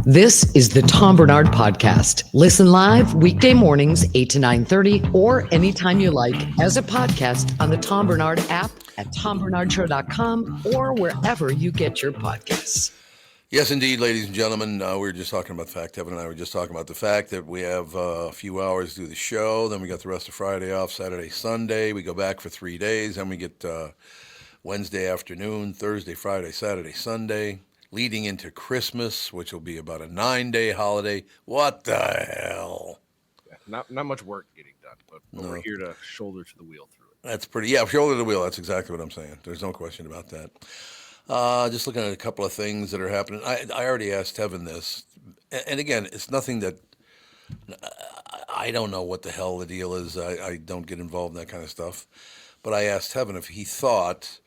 This is the Tom Barnard Podcast. Listen live weekday mornings, 8 to 9:30, or anytime you like as a podcast on the Tom Barnard app at tombarnardshow.com or wherever you get your podcasts. Yes, indeed, ladies and gentlemen. We were just talking about the fact, Kevin and I were just talking about the fact that we have a few hours to do the show. Then we got the rest of Friday off, Saturday, Sunday. We go back for 3 days. Then we get Wednesday afternoon, Thursday, Friday, Saturday, Sunday, leading into Christmas, which will be about a 9-day holiday. What the hell? Yeah, not much work getting done, but we're here to shoulder to the wheel through it. That's shoulder to the wheel. That's exactly what I'm saying. There's no question about that. Just looking at a couple of things that are happening. I already asked Tevin this, and again, it's nothing that I don't know what the hell the deal is. I don't get involved in that kind of stuff. But I asked Tevin if he thought,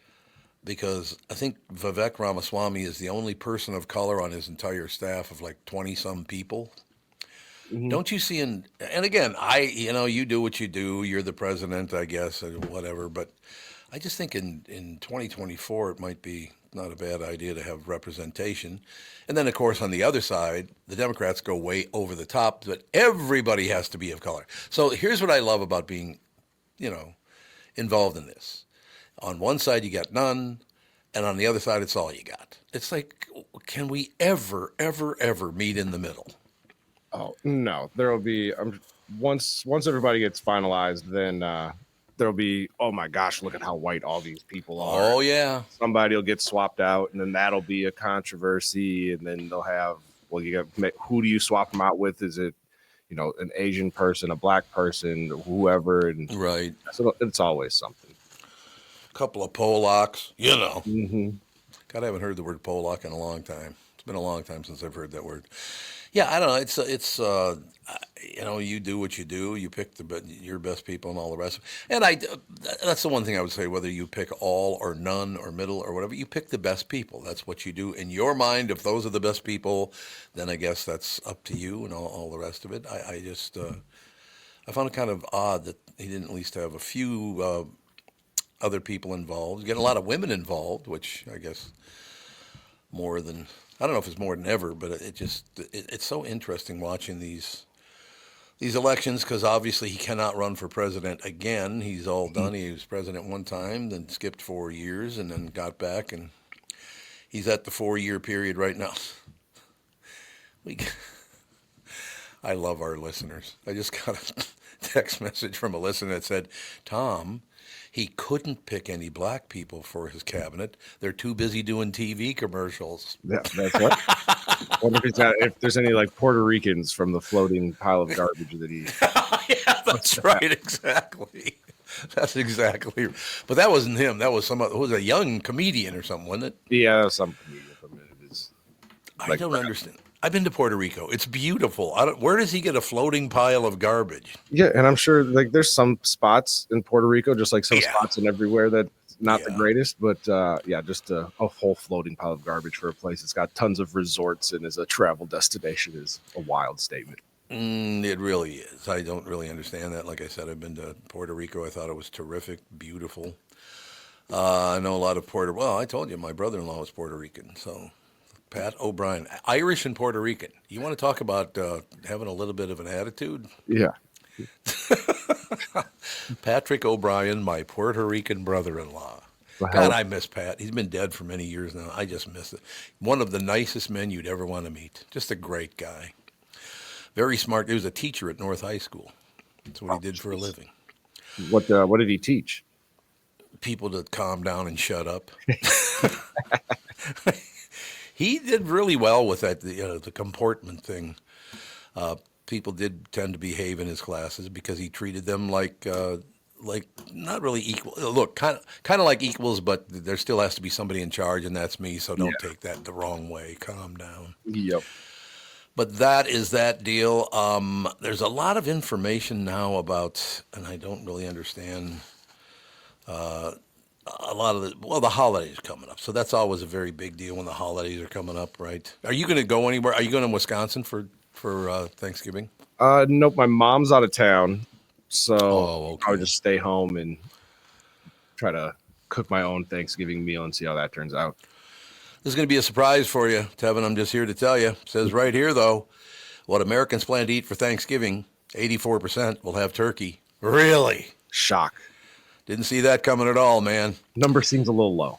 because I think Vivek Ramaswamy is the only person of color on his entire staff of like 20-some people. Mm-hmm. Don't you see and again, you do what you do. You're the president, I guess, or whatever. But I just think in 2024, it might be not a bad idea to have representation. And then, of course, on the other side, the Democrats go way over the top, but everybody has to be of color. So here's what I love about being, involved in this. On one side, you got none, and on the other side, it's all you got. It's like, can we ever, ever, ever meet in the middle? Oh, no. There will be, once everybody gets finalized, then there'll be, oh my gosh, look at how white all these people are. Oh, yeah. Somebody will get swapped out, and then that'll be a controversy, and then they'll have, who do you swap them out with? Is it, an Asian person, a black person, whoever? And right. So it's always something. Couple of Polacks, Mm-hmm. God, I haven't heard the word Polak in a long time. It's been a long time since I've heard that word. Yeah, I don't know. It's you do what you do. You pick your best people and all the rest. And that's the one thing I would say, whether you pick all or none or middle or whatever, you pick the best people. That's what you do. In your mind, if those are the best people, then I guess that's up to you and all the rest of it. I found it kind of odd that he didn't at least have a few other people involved. Getting a lot of women involved, which I guess more than... I don't know if it's more than ever, but it's so interesting watching these elections, because obviously he cannot run for president again. He's all done. He was president one time, then skipped 4 years, and then got back, and he's at the 4-year period right now. I love our listeners. I just got a text message from a listener that said, Tom, he couldn't pick any black people for his cabinet. They're too busy doing TV commercials. Yeah, that's right. I wonder if there's any like Puerto Ricans from the floating pile of garbage that he... Yeah, that's right. Exactly. That's exactly. But that wasn't him. That was who was a young comedian or something, wasn't it? Yeah, some comedian from it. I don't understand. I've been to Puerto Rico. It's beautiful. Where does he get a floting pile of garbage? Yeah, and I'm sure there's some spots in Puerto Rico, just like some spots in everywhere that's not the greatest. But just a whole floating pile of garbage for a place that's got tons of resorts and is a travel destination is a wild statement. It really is. I don't really understand that. Like I said, I've been to Puerto Rico. I thought it was terrific, beautiful. I know a lot of I told you my brother-in-law was Puerto Rican, so... Pat O'Brien, Irish and Puerto Rican. You want to talk about having a little bit of an attitude? Yeah. Patrick O'Brien, my Puerto Rican brother-in-law. God, I miss Pat. He's been dead for many years now. I just miss it. One of the nicest men you'd ever want to meet. Just a great guy. Very smart. He was a teacher at North High School. That's what he did for a living. What did he teach? People to calm down and shut up. He did really well with that, the comportment thing. People did tend to behave in his classes because he treated them like not really equal. Look, kind of like equals, but there still has to be somebody in charge, and that's me. So don't take that the wrong way. Calm down. Yep. But that is that deal. There's a lot of information now about, and I don't really understand. A lot of the holidays are coming up, so that's always a very big deal when the holidays are coming up, right? Are you going to go anywhere? Are you going to Wisconsin for Thanksgiving? Nope, my mom's out of town, so okay. I would just stay home and try to cook my own Thanksgiving meal and see how that turns out. This is going to be a surprise for you, Tevin. I'm just here to tell you. It says right here, though, what Americans plan to eat for Thanksgiving, 84% will have turkey. Really? Shock. Didn't see that coming at all, man. Number seems a little low.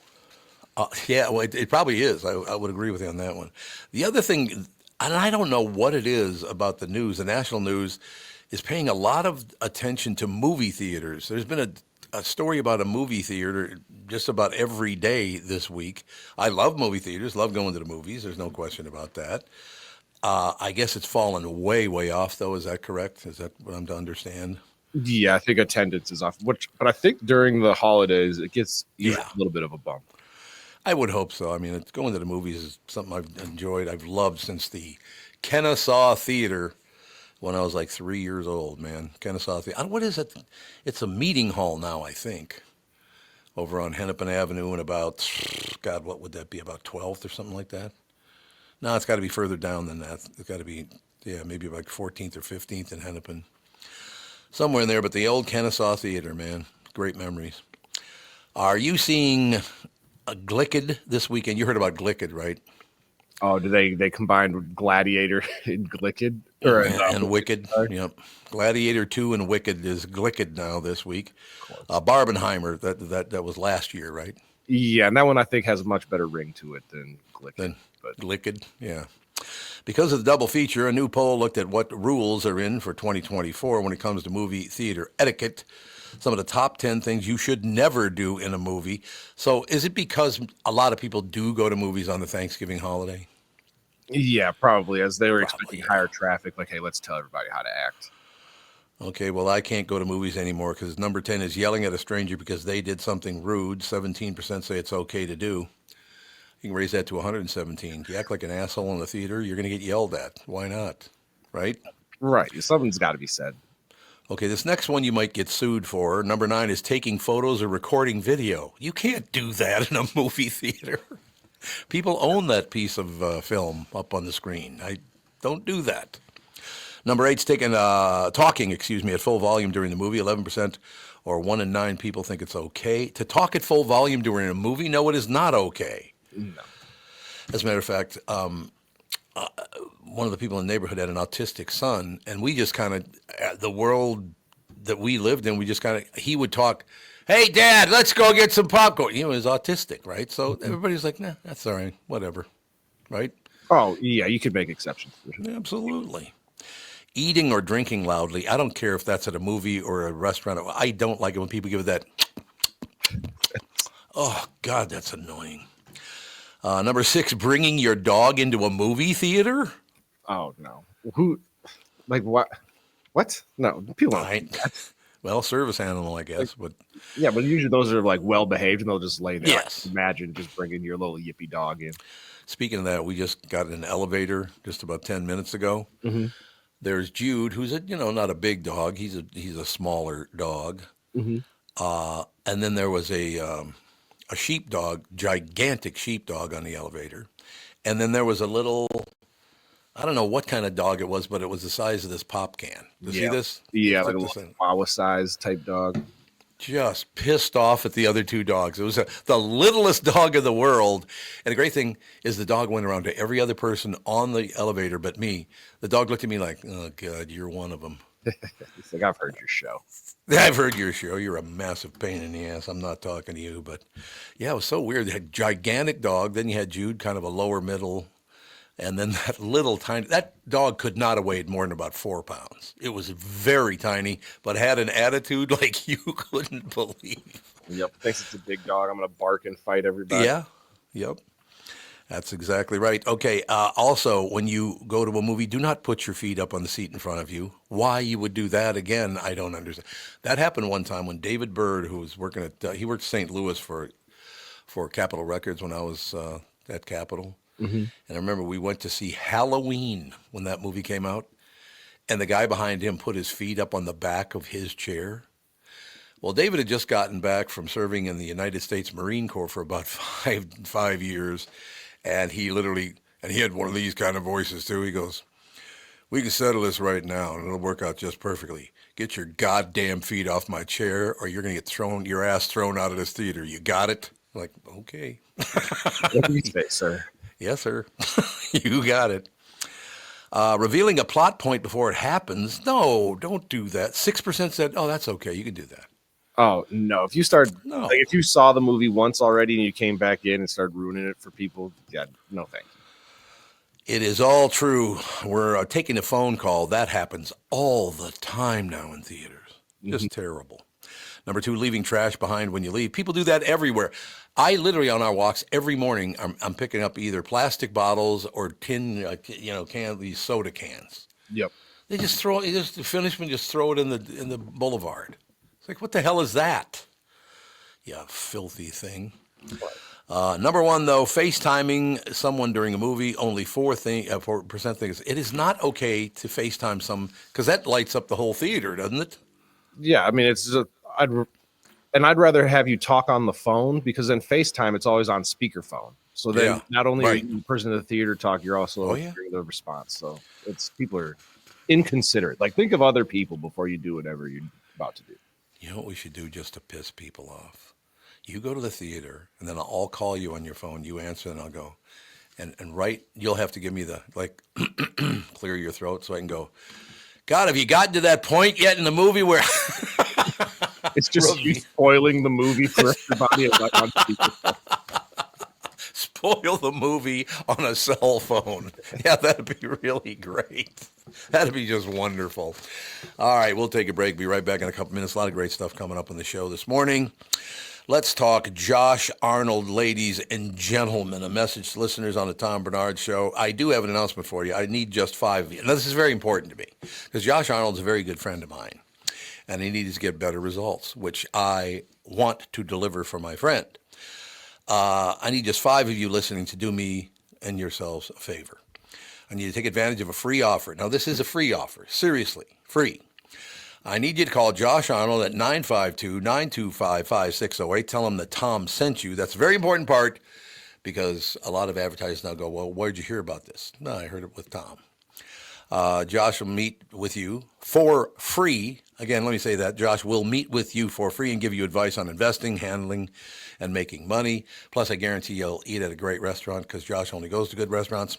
Yeah, well, it probably is. I would agree with you on that one. The other thing, and I don't know what it is about the news, the national news is paying a lot of attention to movie theaters. There's been a story about a movie theater just about every day this week. I love movie theaters, love going to the movies. There's no question about that. I guess it's fallen way, way off, though. Is that correct? Is that what I'm to understand? Yeah, I think attendance is off. But I think during the holidays, it gets a little bit of a bump. I would hope so. I mean, going to the movies is something I've enjoyed. I've loved since the Kennesaw Theater when I was like 3 years old, man. Kennesaw Theater. What is it? It's a meeting hall now, I think, over on Hennepin Avenue and about, God, what would that be, about 12th or something like that? No, it's got to be further down than that. It's got to be, maybe like 14th or 15th in Hennepin. Somewhere in there, but the old Kennesaw Theater, man. Great memories. Are you seeing a Glicked this weekend? You heard about Glicked, right? Oh, do they combined with Gladiator and Glicked? And Wicked. Yep. Gladiator 2 and Wicked is Glicked now this week. Barbenheimer, that was last year, right? Yeah, and that one I think has a much better ring to it than Glicked. Glicked, yeah. Because of the double feature, a new poll looked at what rules are in for 2024 when it comes to movie theater etiquette. Some of the top 10 things you should never do in a movie. So is it because a lot of people do go to movies on the Thanksgiving holiday? Yeah, probably. As they were expecting higher traffic, like, hey, let's tell everybody how to act. Okay, well, I can't go to movies anymore because number 10 is yelling at a stranger because they did something rude. 17% say it's okay to do. You can raise that to 117. If you act like an asshole in the theater, you're going to get yelled at. Why not? Right? Right. Something's got to be said. Okay, this next one you might get sued for. Number 9 is taking photos or recording video. You can't do that in a movie theater. People own that piece of film up on the screen. Don't do that. Number 8 is talking at full volume during the movie. 11% or 1 in 9 people think it's okay. To talk at full volume during a movie, no, it is not okay. No. As a matter of fact, one of the people in the neighborhood had an autistic son, and we just kind of, the world that we lived in, he would talk, hey, Dad, let's go get some popcorn. He was autistic, right? So everybody's like, nah, that's all right, whatever, right? Oh, yeah, you could make exceptions. Absolutely. Eating or drinking loudly, I don't care if that's at a movie or a restaurant. I don't like it when people give that. Oh, God, that's annoying. Number 6, bringing your dog into a movie theater. Oh, no. Who? Like, what? What? No. People don't. Well, service animal, I guess. But yeah, but usually those are like well behaved and they'll just lay there. Yes. Imagine just bringing your little yippy dog in. Speaking of that, we just got in an elevator just about 10 minutes ago. Mm-hmm. There's Jude, who's not a big dog. He's a smaller dog. Mm-hmm. And then there was a sheepdog, gigantic sheepdog on the elevator. And then there was a little, I don't know what kind of dog it was, but it was the size of this pop can. You see this? Yeah, like a little Chihuahua size type dog. Just pissed off at the other 2 dogs. It was the littlest dog in the world. And the great thing is the dog went around to every other person on the elevator but me. The dog looked at me like, oh, God, you're one of them. He's like, I've heard your show. I've heard your show. You're a massive pain in the ass. I'm not talking to you. But, yeah, it was so weird. They had gigantic dog. Then you had Jude, kind of a lower middle. And then that little tiny, that dog could not have weighed more than about 4 pounds. It was very tiny, but had an attitude like you couldn't believe. Yep. Thinks it's a big dog. I'm going to bark and fight everybody. Yeah. Yep. That's exactly right. Okay. Also, when you go to a movie, do not put your feet up on the seat in front of you. Why you would do that again, I don't understand. That happened one time when David Bird, who was working at, he worked St. Louis for Capitol Records when I was at Capitol. Mm-hmm. And I remember we went to see Halloween when that movie came out, and the guy behind him put his feet up on the back of his chair. Well, David had just gotten back from serving in the United States Marine Corps for about five years, and he had one of these kind of voices too. He goes, we can settle this right now, and it'll work out just perfectly. Get your goddamn feet off my chair, or you're going to get your ass thrown out of this theater. You got it? Like, okay. What do you say, sir? Yes, sir. You got it. Revealing a plot point before it happens. No, don't do that. 6% said, oh, that's okay. You can do that. Oh, no. If you if you saw the movie once already and you came back in and started ruining it for people, yeah, no thank you. It is all true. We're taking a phone call. That happens all the time now in theaters. Just terrible. Number 2, leaving trash behind when you leave. People do that everywhere. I literally, on our walks every morning, I'm picking up either plastic bottles or tin, these soda cans. Yep. They just finish them and just throw it in the boulevard. It's like, what the hell is that? You filthy thing. Number 1, though, FaceTiming someone during a movie. Only 4% think it is not okay to FaceTime some, because that lights up the whole theater, doesn't it? Yeah, I mean, I'd rather have you talk on the phone, because in FaceTime it's always on speakerphone. So then not only are you the person in the theater talk, you're also hearing the response. So people are inconsiderate. Like, think of other people before you do whatever you're about to do. You know what we should do just to piss people off? You go to the theater, and then I'll call you on your phone. You answer, and I'll go. And you'll have to give me the, like, clear your throat so I can go, God, have you gotten to that point yet in the movie where... It's just you spoiling the movie for everybody. Spoil the movie on a cell phone. Yeah, that'd be really great. That'd be just wonderful. All right, we'll take a break. Be right back in a couple minutes. A lot of great stuff coming up on the show this morning. Let's talk Josh Arnold, ladies and gentlemen. A message to listeners on the Tom Barnard Show. I do have an announcement for you. I need just 5 of you. Now, this is very important to me, because Josh Arnold's a very good friend of mine, and he needs to get better results, which I want to deliver for my friend. I need just 5 of you listening to do me and yourselves a favor. I need to take advantage of a free offer. Now, this is a free offer. Seriously, free. I need you to call Josh Arnold at 952-925-5608. Tell him that Tom sent you. That's a very important part, because a lot of advertisers now go, well, where'd you hear about this? No, I heard it with Tom. Josh will meet with you for free. Again, let me say that. Josh will meet with you for free and give you advice on investing, handling, and making money. Plus, I guarantee you'll eat at a great restaurant, because Josh only goes to good restaurants.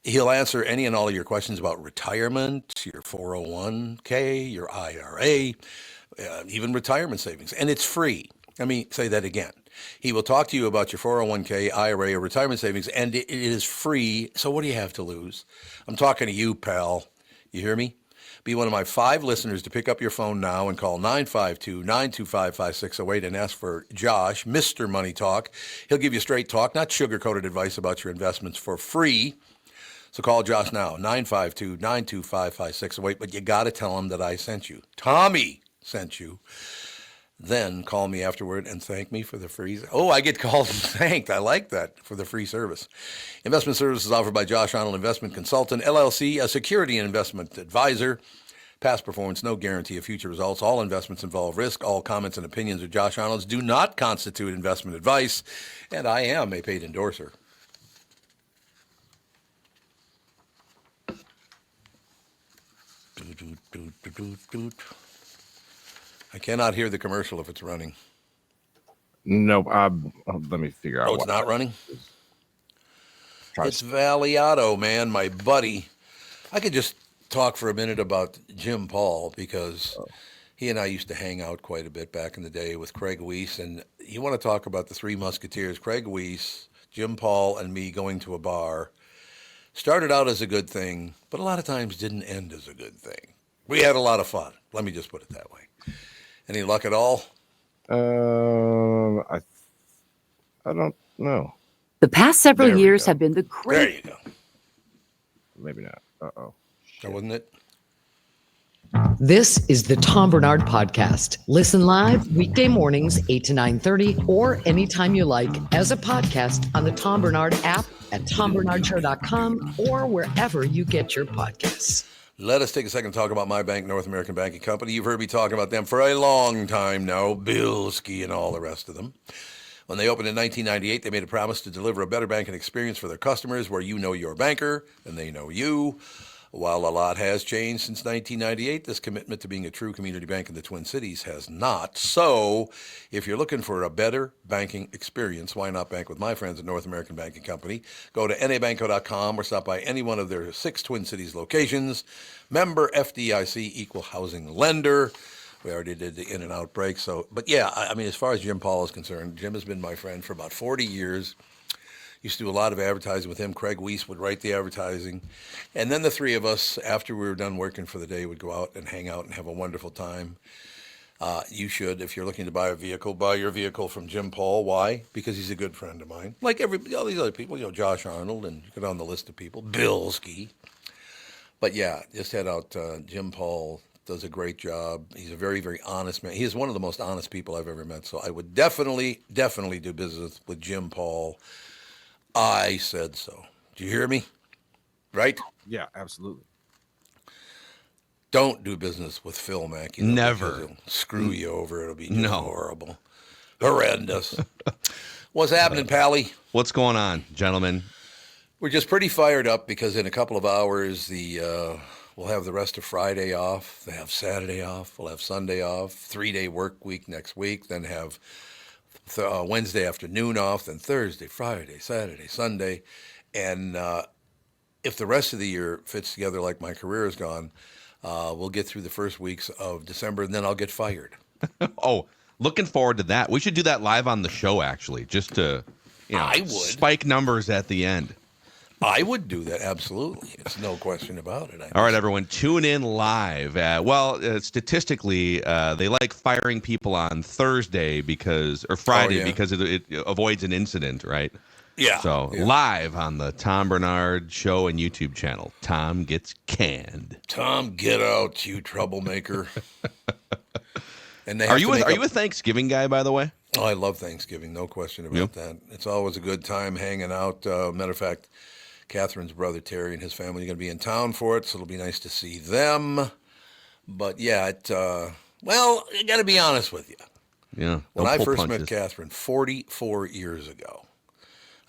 He'll answer any and all of your questions about retirement, your 401k, your IRA, even retirement savings. And it's free. Let me say that again. He will talk to you about your 401k, IRA, or retirement savings, and it is free. So what do you have to lose? I'm talking to you, pal. You hear me? Be one of my 5 listeners to pick up your phone now and call 952-925-5608 and ask for Josh, Mr. Money Talk. He'll give you straight talk, not sugar-coated advice about your investments, for free. So call Josh now, 952-925-5608. But you got to tell him that I sent you. Tommy sent you. Then call me afterward and thank me for the free. Oh, I get called and thanked. I like that, for the free service. Investment services offered by Josh Arnold Investment Consultant, LLC, a security and investment advisor. Past performance, no guarantee of future results. All investments involve risk. All comments and opinions of Josh Arnold's do not constitute investment advice. And I am a paid endorser. I cannot hear the commercial if it's running. No, let me figure out. Oh, it's not running? It's Valiato, man, my buddy. I could just talk for a minute about Jim Paul, because he and I used to hang out quite a bit back in the day with Craig Weiss. And you want to talk about the 3 Musketeers, Craig Weiss, Jim Paul, and me going to a bar. Started out as a good thing, but a lot of times didn't end as a good thing. We had a lot of fun. Let me just put it that way. Any luck at all? I don't know. The past several years have been the There you go. Maybe not. Uh-oh. That wasn't it? This is the Tom Barnard Podcast. Listen live weekday mornings, 8 to 9:30, or anytime you like as a podcast on the Tom Barnard app at TomBarnardShow.com or wherever you get your podcasts. Let us take a second to talk about my bank, North American Banking Company. You've heard me talking about them for a long time now, Bilski and all the rest of them. When they opened in 1998, they made a promise to deliver a better banking experience for their customers, where you know your banker and they know you. While a lot has changed since 1998, this commitment to being a true community bank in the Twin Cities has not. So, if you're looking for a better banking experience, why not bank with my friends at North American Banking Company? Go to nabanco.com or stop by any one of their 6 Twin Cities locations. Member FDIC, equal housing lender. We already did the in and out break. So, but yeah, I mean, as far as Jim Paul is concerned, Jim has been my friend for about 40 years. Used to do a lot of advertising with him. Craig Weiss would write the advertising. And then the three of us, after we were done working for the day, would go out and hang out and have a wonderful time. You should, if you're looking to buy a vehicle, buy your vehicle from Jim Paul. Why? Because he's a good friend of mine. Like all these other people, Josh Arnold, and go down the list of people, Bilski. But yeah, just head out. Jim Paul does a great job. He's a very, very honest man. He is one of the most honest people I've ever met. So I would definitely do business with Jim Paul. I said so. Do you hear me? Right? Yeah, absolutely. Don't do business with Phil Mackey. Never. He'll screw you over. It'll be horrible. Horrendous. What's happening, Pally? What's going on, gentlemen? We're just pretty fired up because in a couple of hours, we'll have the rest of Friday off. They have Saturday off. We'll have Sunday off. 3-day work week next week. Then have Wednesday afternoon off, then Thursday, Friday, Saturday, Sunday. And if the rest of the year fits together like my career has gone, we'll get through the first weeks of December, and then I'll get fired. Oh, looking forward to that. We should do that live on the show, actually, just to spike numbers at the end. I would do that, absolutely. It's no question about it. All right, everyone, tune in live. Statistically, they like firing people on Thursday or Friday because it avoids an incident, right? Yeah. So live on the Tom Barnard Show and YouTube channel, Tom Gets Canned. Tom, get out, you troublemaker. And are you a Thanksgiving guy, by the way? Oh, I love Thanksgiving, no question about that. It's always a good time hanging out. Matter of fact, Catherine's brother Terry and his family are going to be in town for it, so it'll be nice to see them. But yeah, I got to be honest with you. Yeah. When I first met Catherine 44 years ago,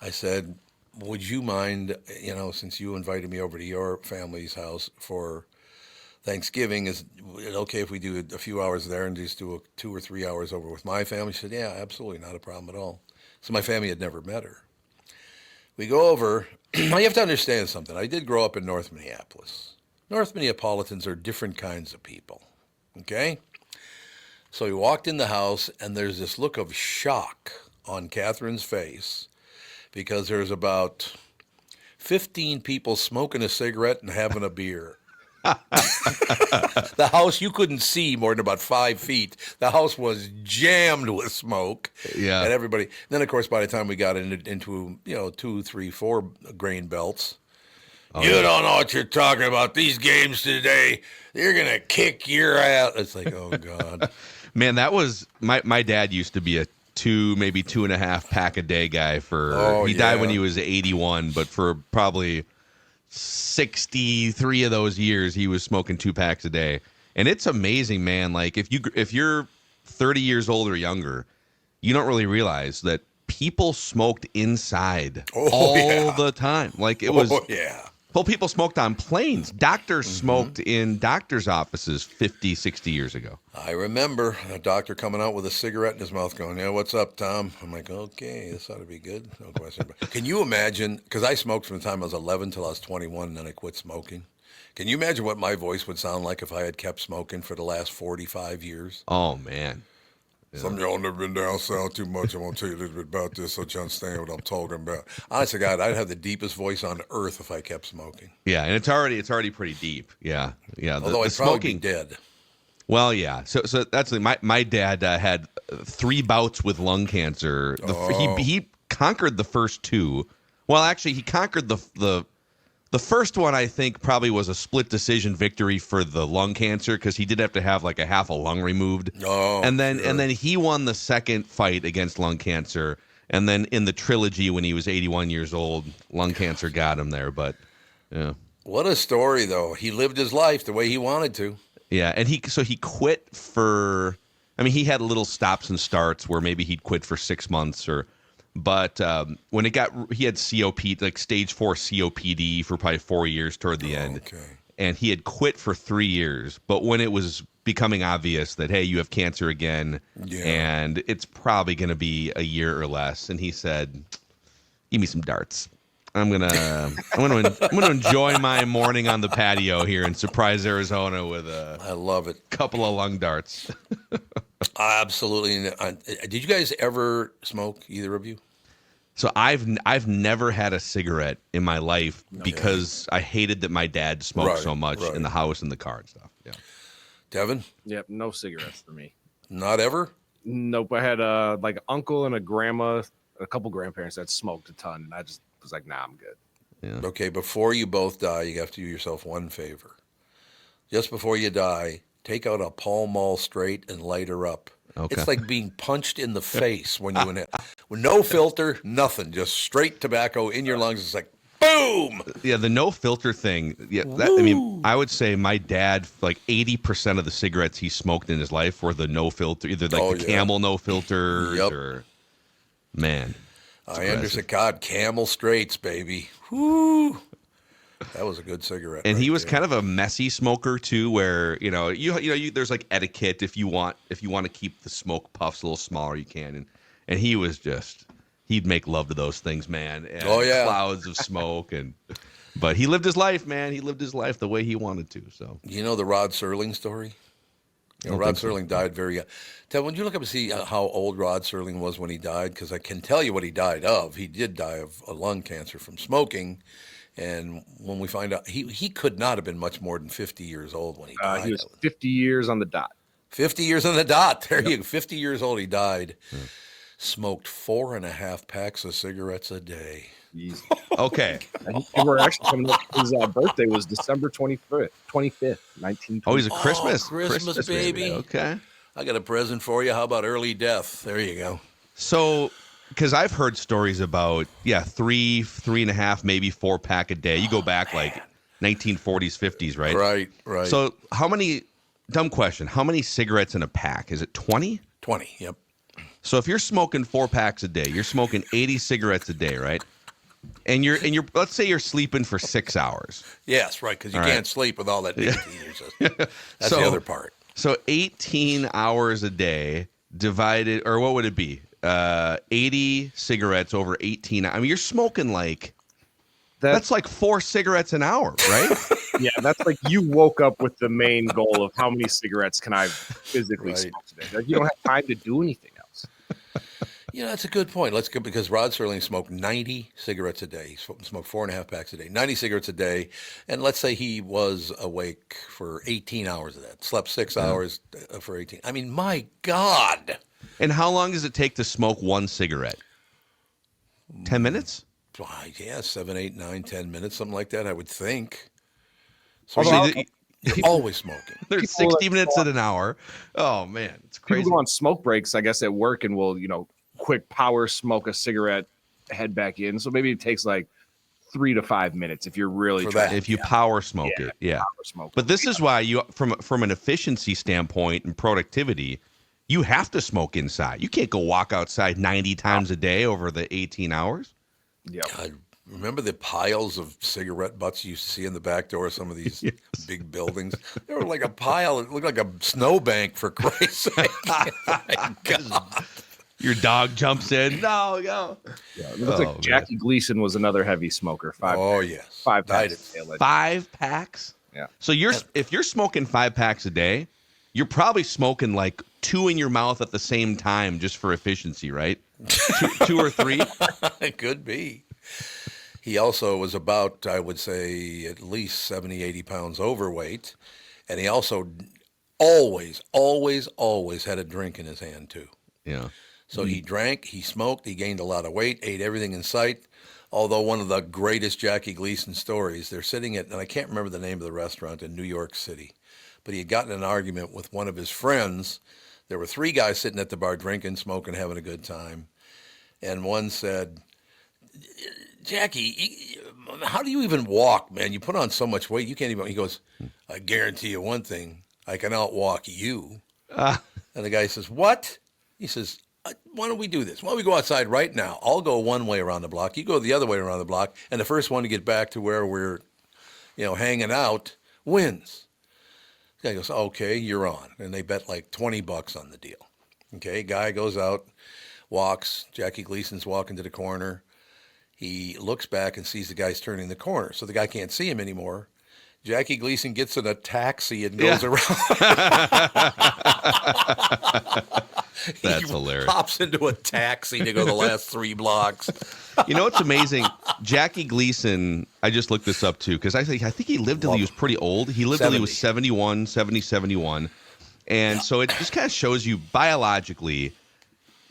I said, would you mind, since you invited me over to your family's house for Thanksgiving, is it okay if we do a few hours there and just do 2 or 3 hours over with my family? She said, yeah, absolutely, not a problem at all. So my family had never met her. We go over. Now, you have to understand something. I did grow up in North Minneapolis. North Minneapolitans are different kinds of people, okay? So we walked in the house, and there's this look of shock on Catherine's face because there's about 15 people smoking a cigarette and having a beer. The house, you couldn't see more than about 5 feet. The house was jammed with smoke. Yeah. And everybody. Then, of course, by the time we got into 2, 3, 4 grain belts, you don't know what you're talking about. These games today, they're going to kick your ass. It's like, oh, God. Man, that was my dad used to be a 2, maybe 2.5 pack a day guy he died when he was 81, but for probably 63 of those years he was smoking 2 packs a day. And it's amazing, man. Like if you're 30 years old or younger, you don't really realize that people smoked inside all the time. Like it was well, people smoked on planes. Doctors smoked in doctors' offices 50, 60 years ago. I remember a doctor coming out with a cigarette in his mouth going, yeah, what's up, Tom? I'm like, okay, this ought to be good. No question. Can you imagine, because I smoked from the time I was 11 till I was 21, and then I quit smoking. Can you imagine what my voice would sound like if I had kept smoking for the last 45 years? Oh, man. Yeah. Some of y'all never been down south too much. I want to tell you a little bit about this so you understand what I'm talking about. Honestly, God, I'd have the deepest voice on earth if I kept smoking. Yeah, and it's already pretty deep. Yeah. Although I'd probably be dead. Well, yeah. So that's my dad had 3 bouts with lung cancer. He conquered the first 2. Well, actually, he conquered the first one. I think probably was a split decision victory for the lung cancer because he did have to have like a half a lung removed. And then he won the second fight against lung cancer. And then in the trilogy, when he was 81 years old, lung cancer got him there. But yeah, what a story, though. He lived his life the way he wanted to. Yeah, and he quit for. I mean, he had little stops and starts where maybe he'd quit for 6 months But when he had COPD, like stage 4 COPD for probably 4 years toward the end. Okay. and he had quit for 3 years. But when it was becoming obvious that, hey, you have cancer again, and it's probably going to be a year or less, and he said, "Give me some darts. I'm gonna enjoy my morning on the patio here in Surprise, Arizona, with I love it. Couple of lung darts." Absolutely. Did you guys ever smoke, either of you? So I've never had a cigarette in my life because I hated that my dad smoked so much in the house and the car and stuff. Yeah. Devin? Yep, no cigarettes for me. Not ever? Nope. I had like an uncle and a grandma, a couple grandparents that smoked a ton, and I just was like, nah, I'm good. Yeah. Okay, before you both die, you have to do yourself one favor. Just before you die, take out a Pall Mall straight and light her up. Okay. It's like being punched in the face when you inhale. With no filter, nothing, just straight tobacco in your lungs. It's like, boom! Yeah, the no filter thing. Yeah, I mean, I would say my dad, like 80% of the cigarettes he smoked in his life were the no filter, either like the Camel no filters or, man. I understand. God, Camel Straights, baby. Whoo! That was a good cigarette. And he was kind of a messy smoker too, where you know there's like etiquette if you want to keep the smoke puffs a little smaller, you can. And he was just, he'd make love to those things, man. And clouds of smoke, but he lived his life, man. He lived his life the way he wanted to. So you know the Rod Serling story. Rod Serling died very young. Ted, would you look up and see how old Rod Serling was when he died? Because I can tell you what he died of. He did die of a lung cancer from smoking. And when we find out, he could not have been much more than 50 years old when he died. He was 50 years on the dot. 50 years on the dot. There you go. 50 years old, he died. Smoked 4.5 packs of cigarettes a day. Easy. Okay. We're actually coming up. His birthday was December 25th, 1920. Oh, he's a Christmas baby. Okay. I got a present for you. How about early death? There you go. So, because I've heard stories about, 3.5, maybe 4 pack a day. You go back like 1940s, 50s, right? Right. So dumb question, how many cigarettes in a pack? Is it 20? 20, yep. So if you're smoking 4 packs a day, you're smoking 80 cigarettes a day, right? And you're let's say you're sleeping for 6 hours. Yes, right, because you can't sleep with all that nicotine in your system. That's the other part. So 18 hours a day divided, or what would it be? 80 cigarettes over 18. I mean, you're smoking like, that's like 4 cigarettes an hour, right? Yeah, that's like you woke up with the main goal of how many cigarettes can I physically smoke today. Like, you don't have time to do anything else. That's a good point. Let's go, because Rod Serling smoked 90 cigarettes a day. He smoked 4.5 packs a day, 90 cigarettes a day. And let's say he was awake for 18 hours of that, slept 6 hours for 18. I mean, my God. And how long does it take to smoke one cigarette? 10 minutes? Yeah, 7, 8, 9, 10 minutes, something like that, I would think. So you're always smoking. There's 60 minutes in an hour. Oh, man, it's crazy. People go on smoke breaks, I guess, at work and will, quick power smoke a cigarette, head back in. So maybe it takes like 3 to 5 minutes if you're really trying. If you power smoke it, power smoke. But this is why you, from an efficiency standpoint and productivity, you have to smoke inside. You can't go walk outside 90 times a day over the 18 hours. Yeah. God, remember the piles of cigarette butts you used to see in the back door of some of these big buildings? They were like a pile. It looked like a snowbank, for Christ's sake. My God. Your dog jumps in. No, go. Yeah, it looks like Jackie Gleason was another heavy smoker. 5 yes. 5 packs. 5 packs? Yeah. So if you're smoking 5 packs a day, you're probably smoking like 2 in your mouth at the same time just for efficiency, right? 2 or 3? It could be. He also was about, I would say, at least 70, 80 pounds overweight. And he also always had a drink in his hand, too. Yeah. So he drank, he smoked, he gained a lot of weight, ate everything in sight. Although one of the greatest Jackie Gleason stories, they're sitting at, and I can't remember the name of the restaurant in New York City, but he had gotten in an argument with one of his friends. There were 3 guys sitting at the bar drinking, smoking, having a good time. And one said, Jackie, how do you even walk, man? You put on so much weight, you can't even. He goes, I guarantee you one thing, I can outwalk you. And the guy says, what? He says, why don't we do this? Why don't we go outside right now? I'll go one way around the block. You go the other way around the block. And the first one to get back to where we're, hanging out, wins. The guy goes, okay, you're on. And they bet like $20 on the deal. Okay, guy goes out, walks. Jackie Gleason's walking to the corner. He looks back and sees the guy's turning the corner. So the guy can't see him anymore. Jackie Gleason gets in a taxi and goes around. That's hilarious. Pops into a taxi to go the last 3 blocks. You know what's amazing? Jackie Gleason, I just looked this up too, because I think he lived till he was pretty old. He lived till he was 71. And so it just kind of shows you biologically,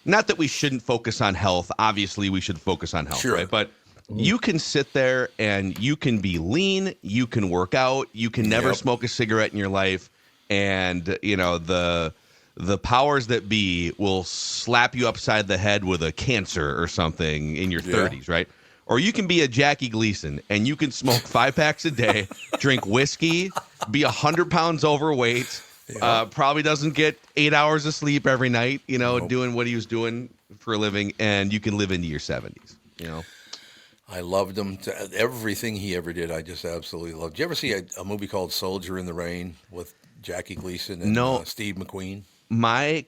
not that we shouldn't focus on health. Obviously, we should focus on health, right? But you can sit there and you can be lean, you can work out, you can never smoke a cigarette in your life, and you know the powers that be will slap you upside the head with a cancer or something in your 30s, right? Or you can be a Jackie Gleason and you can smoke 5 packs a day, drink whiskey, be 100 pounds overweight, probably doesn't get 8 hours of sleep every night, you know, doing what he was doing for a living, and you can live into your 70s, you know? I loved him. Everything he ever did, I just absolutely loved. Did you ever see a movie called Soldier in the Rain with Jackie Gleason and Steve McQueen? I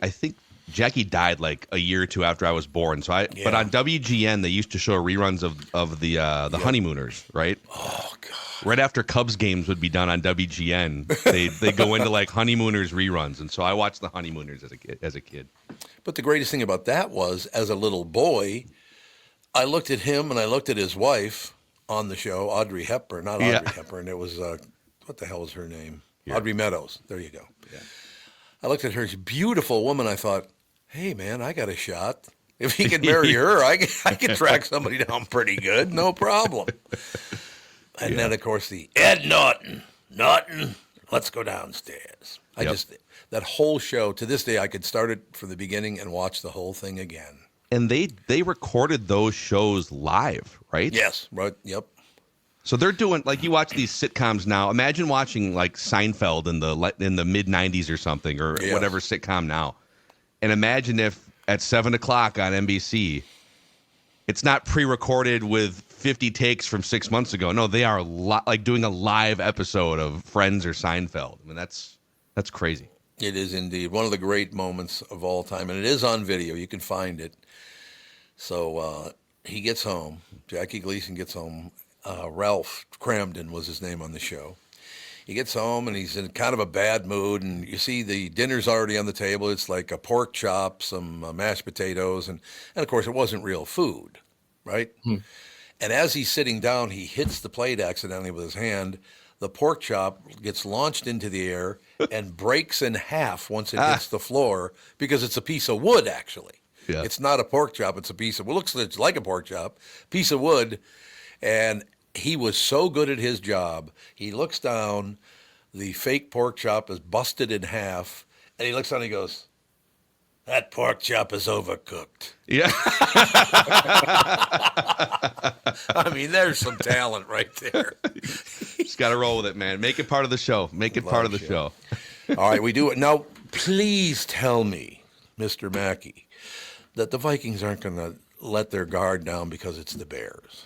think Jackie died like a year or two after I was born. So but on WGN they used to show reruns of the Honeymooners, right? Oh God! Right after Cubs games would be done on WGN, they go into like Honeymooners reruns, and so I watched the Honeymooners as a kid. But the greatest thing about that was, as a little boy, I looked at him and I looked at his wife on the show, Audrey Hepburn, not Audrey Hepburn. It was what the hell was her name? Yeah. Audrey Meadows. There you go. Yeah. I looked at her, she's a beautiful woman. I thought, hey, man, I got a shot. If he can marry her, I can track somebody down pretty good. No problem. And then, of course, the Ed Norton, let's go downstairs. That whole show, to this day, I could start it from the beginning and watch the whole thing again. And they recorded those shows live, right? Yes, right, yep. So they're doing, like, you watch these sitcoms now. Imagine watching like Seinfeld in the mid 90s or something, or whatever sitcom now. And imagine if at 7 o'clock on NBC, it's not pre-recorded with 50 takes from 6 months ago. No, they are like doing a live episode of Friends or Seinfeld. I mean, that's crazy. It is indeed one of the great moments of all time, and it is on video. You can find it. So he gets home. Jackie Gleason gets home. Ralph Cramden was his name on the show. He gets home and he's in kind of a bad mood, and you see the dinner's already on the table. It's like a pork chop, some mashed potatoes, and of course it wasn't real food, right? And as he's sitting down, he hits the plate accidentally with his hand. The pork chop gets launched into the air and breaks in half once it hits the floor, because it's a piece of wood, actually. Yeah. It's not a pork chop. It's a piece of wood. It looks like a pork chop, piece of wood. And he was so good at his job. He looks down, the fake pork chop is busted in half, and he looks down and he goes, that pork chop is overcooked. Yeah. I mean, there's some talent right there. Just got to roll with it, man. Make it part of the show. Make it part of the show. All right, we do it. Now, please tell me, Mr. Mackey, that the Vikings aren't going to let their guard down because it's the Bears.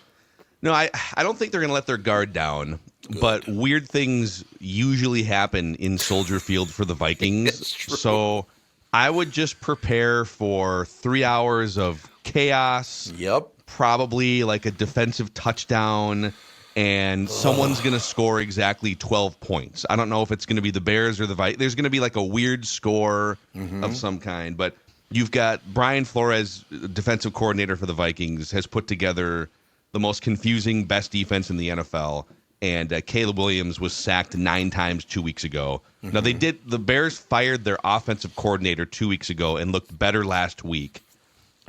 No, I don't think they're going to let their guard down. Good. But weird things usually happen in Soldier Field for the Vikings. So I would just prepare for 3 hours of chaos. Yep. Probably like a defensive touchdown, and someone's going to score exactly 12 points. I don't know if it's going to be the Bears or the Vikings. There's going to be like a weird score of some kind. But you've got Brian Flores, defensive coordinator for the Vikings, has put together the most confusing, best defense in the NFL. And Caleb Williams was sacked 9 times 2 weeks ago. Now, the Bears fired their offensive coordinator 2 weeks ago and looked better last week.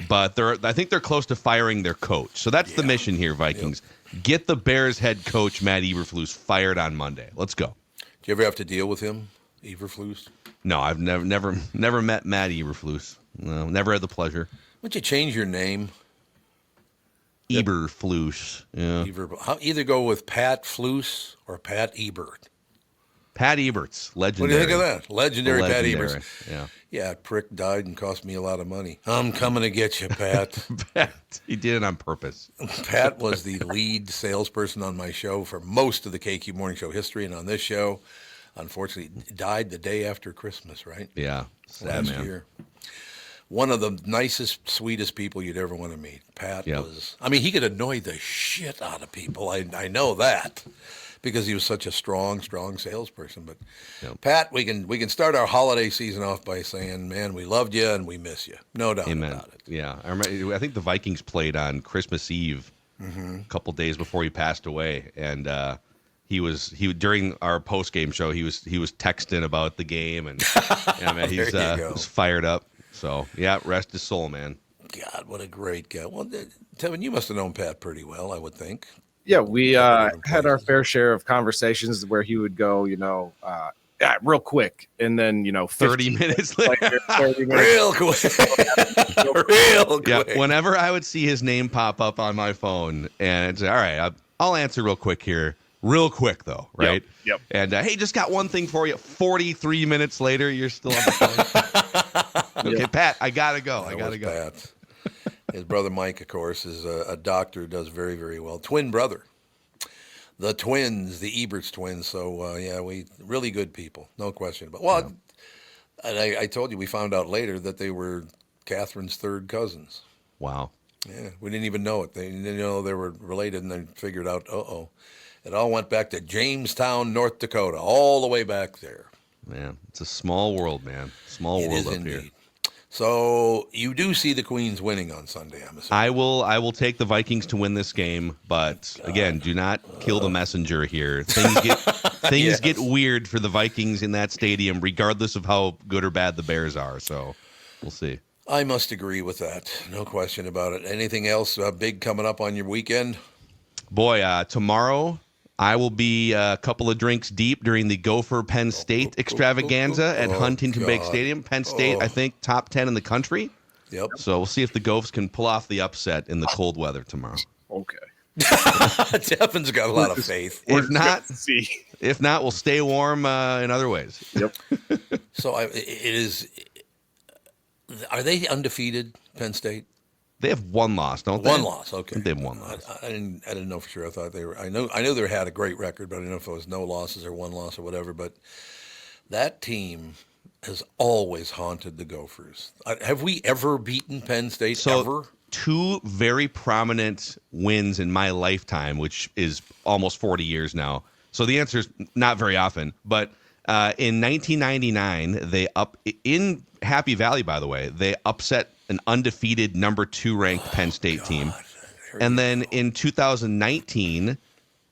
But I think they're close to firing their coach. So that's the mission here, Vikings. Yep. Get the Bears head coach, Matt Eberflus, fired on Monday. Let's go. Do you ever have to deal with him, Eberflus? No, I've never met Matt Eberflus. No, never had the pleasure. Why don't you change your name? Eberflus. Yeah. Either go with Pat Flus or Pat Ebert. Pat Eberts, What do legendary. you think of that? Legendary Pat Eberts. Yeah. Yeah, prick died and cost me a lot of money. I'm coming to get you, Pat. Pat, he did it on purpose. Pat was the lead salesperson on my show for most of the KQ Morning Show history, and on this show, unfortunately, died the day after Christmas, right? Yeah. Sad, Last man. year. One of the nicest, sweetest people you'd ever want to meet. Pat Yep. was, I mean, he could annoy the shit out of people. I know that because he was such a strong salesperson. But Yep. Pat, we can start our holiday season off by saying, man, we loved you and we miss you. No doubt Amen. about it. Yeah. I think the Vikings played on Christmas Eve a couple days before he passed away. And he during our post game show, he was texting about the game, and yeah, man, he was fired up. So yeah, rest his soul, man. God, what a great guy. Well, Tevin, you must have known Pat pretty well, I would think. Yeah, we had our fair share of conversations where he would go, real quick, and then 30 minutes later, 30 minutes. Real quick. Real quick. Yeah, whenever I would see his name pop up on my phone, and it's all right, I'll answer real quick here. Real quick, though, right? Yep. And, hey, just got one thing for you. 43 minutes later, you're still on the phone. Okay, Pat, I got to go. I got to go. Pat. His brother Mike, of course, is a doctor, does very, very well. Twin brother. The twins, the Eberts twins. So, we really good people. No question about it. Well, and I told you, we found out later that they were Catherine's third cousins. Wow. Yeah, we didn't even know it. They didn't know they were related, and then figured out, it all went back to Jamestown, North Dakota, all the way back there. Man, it's a small world, man. Small It world is up indeed. here. So you do see the Queens winning on Sunday, I'm assuming. I will take the Vikings to win this game, but again, do not kill the messenger here. Things get weird for the Vikings in that stadium, regardless of how good or bad the Bears are. So we'll see. I must agree with that. No question about it. Anything else big coming up on your weekend? Boy, tomorrow I will be a couple of drinks deep during the Gopher Penn State extravaganza at Huntington Bank Stadium. Penn State, I think, top 10 in the country. Yep. So we'll see if the Gophers can pull off the upset in the cold weather tomorrow. Okay. Devin's got a lot of faith. If not, we'll stay warm in other ways. Yep. So it is. Are they undefeated, Penn State? They have one loss, don't they? One loss, okay. They have one loss. I didn't know for sure. I thought they were. I knew they had a great record, but I didn't know if it was no losses or one loss or whatever. But that team has always haunted the Gophers. Have we ever beaten Penn State ever? Two very prominent wins in my lifetime, which is almost 40 years now. So the answer is not very often. But in 1999, in Happy Valley, by the way, they upset an undefeated number 2 ranked Penn State team. And then in 2019,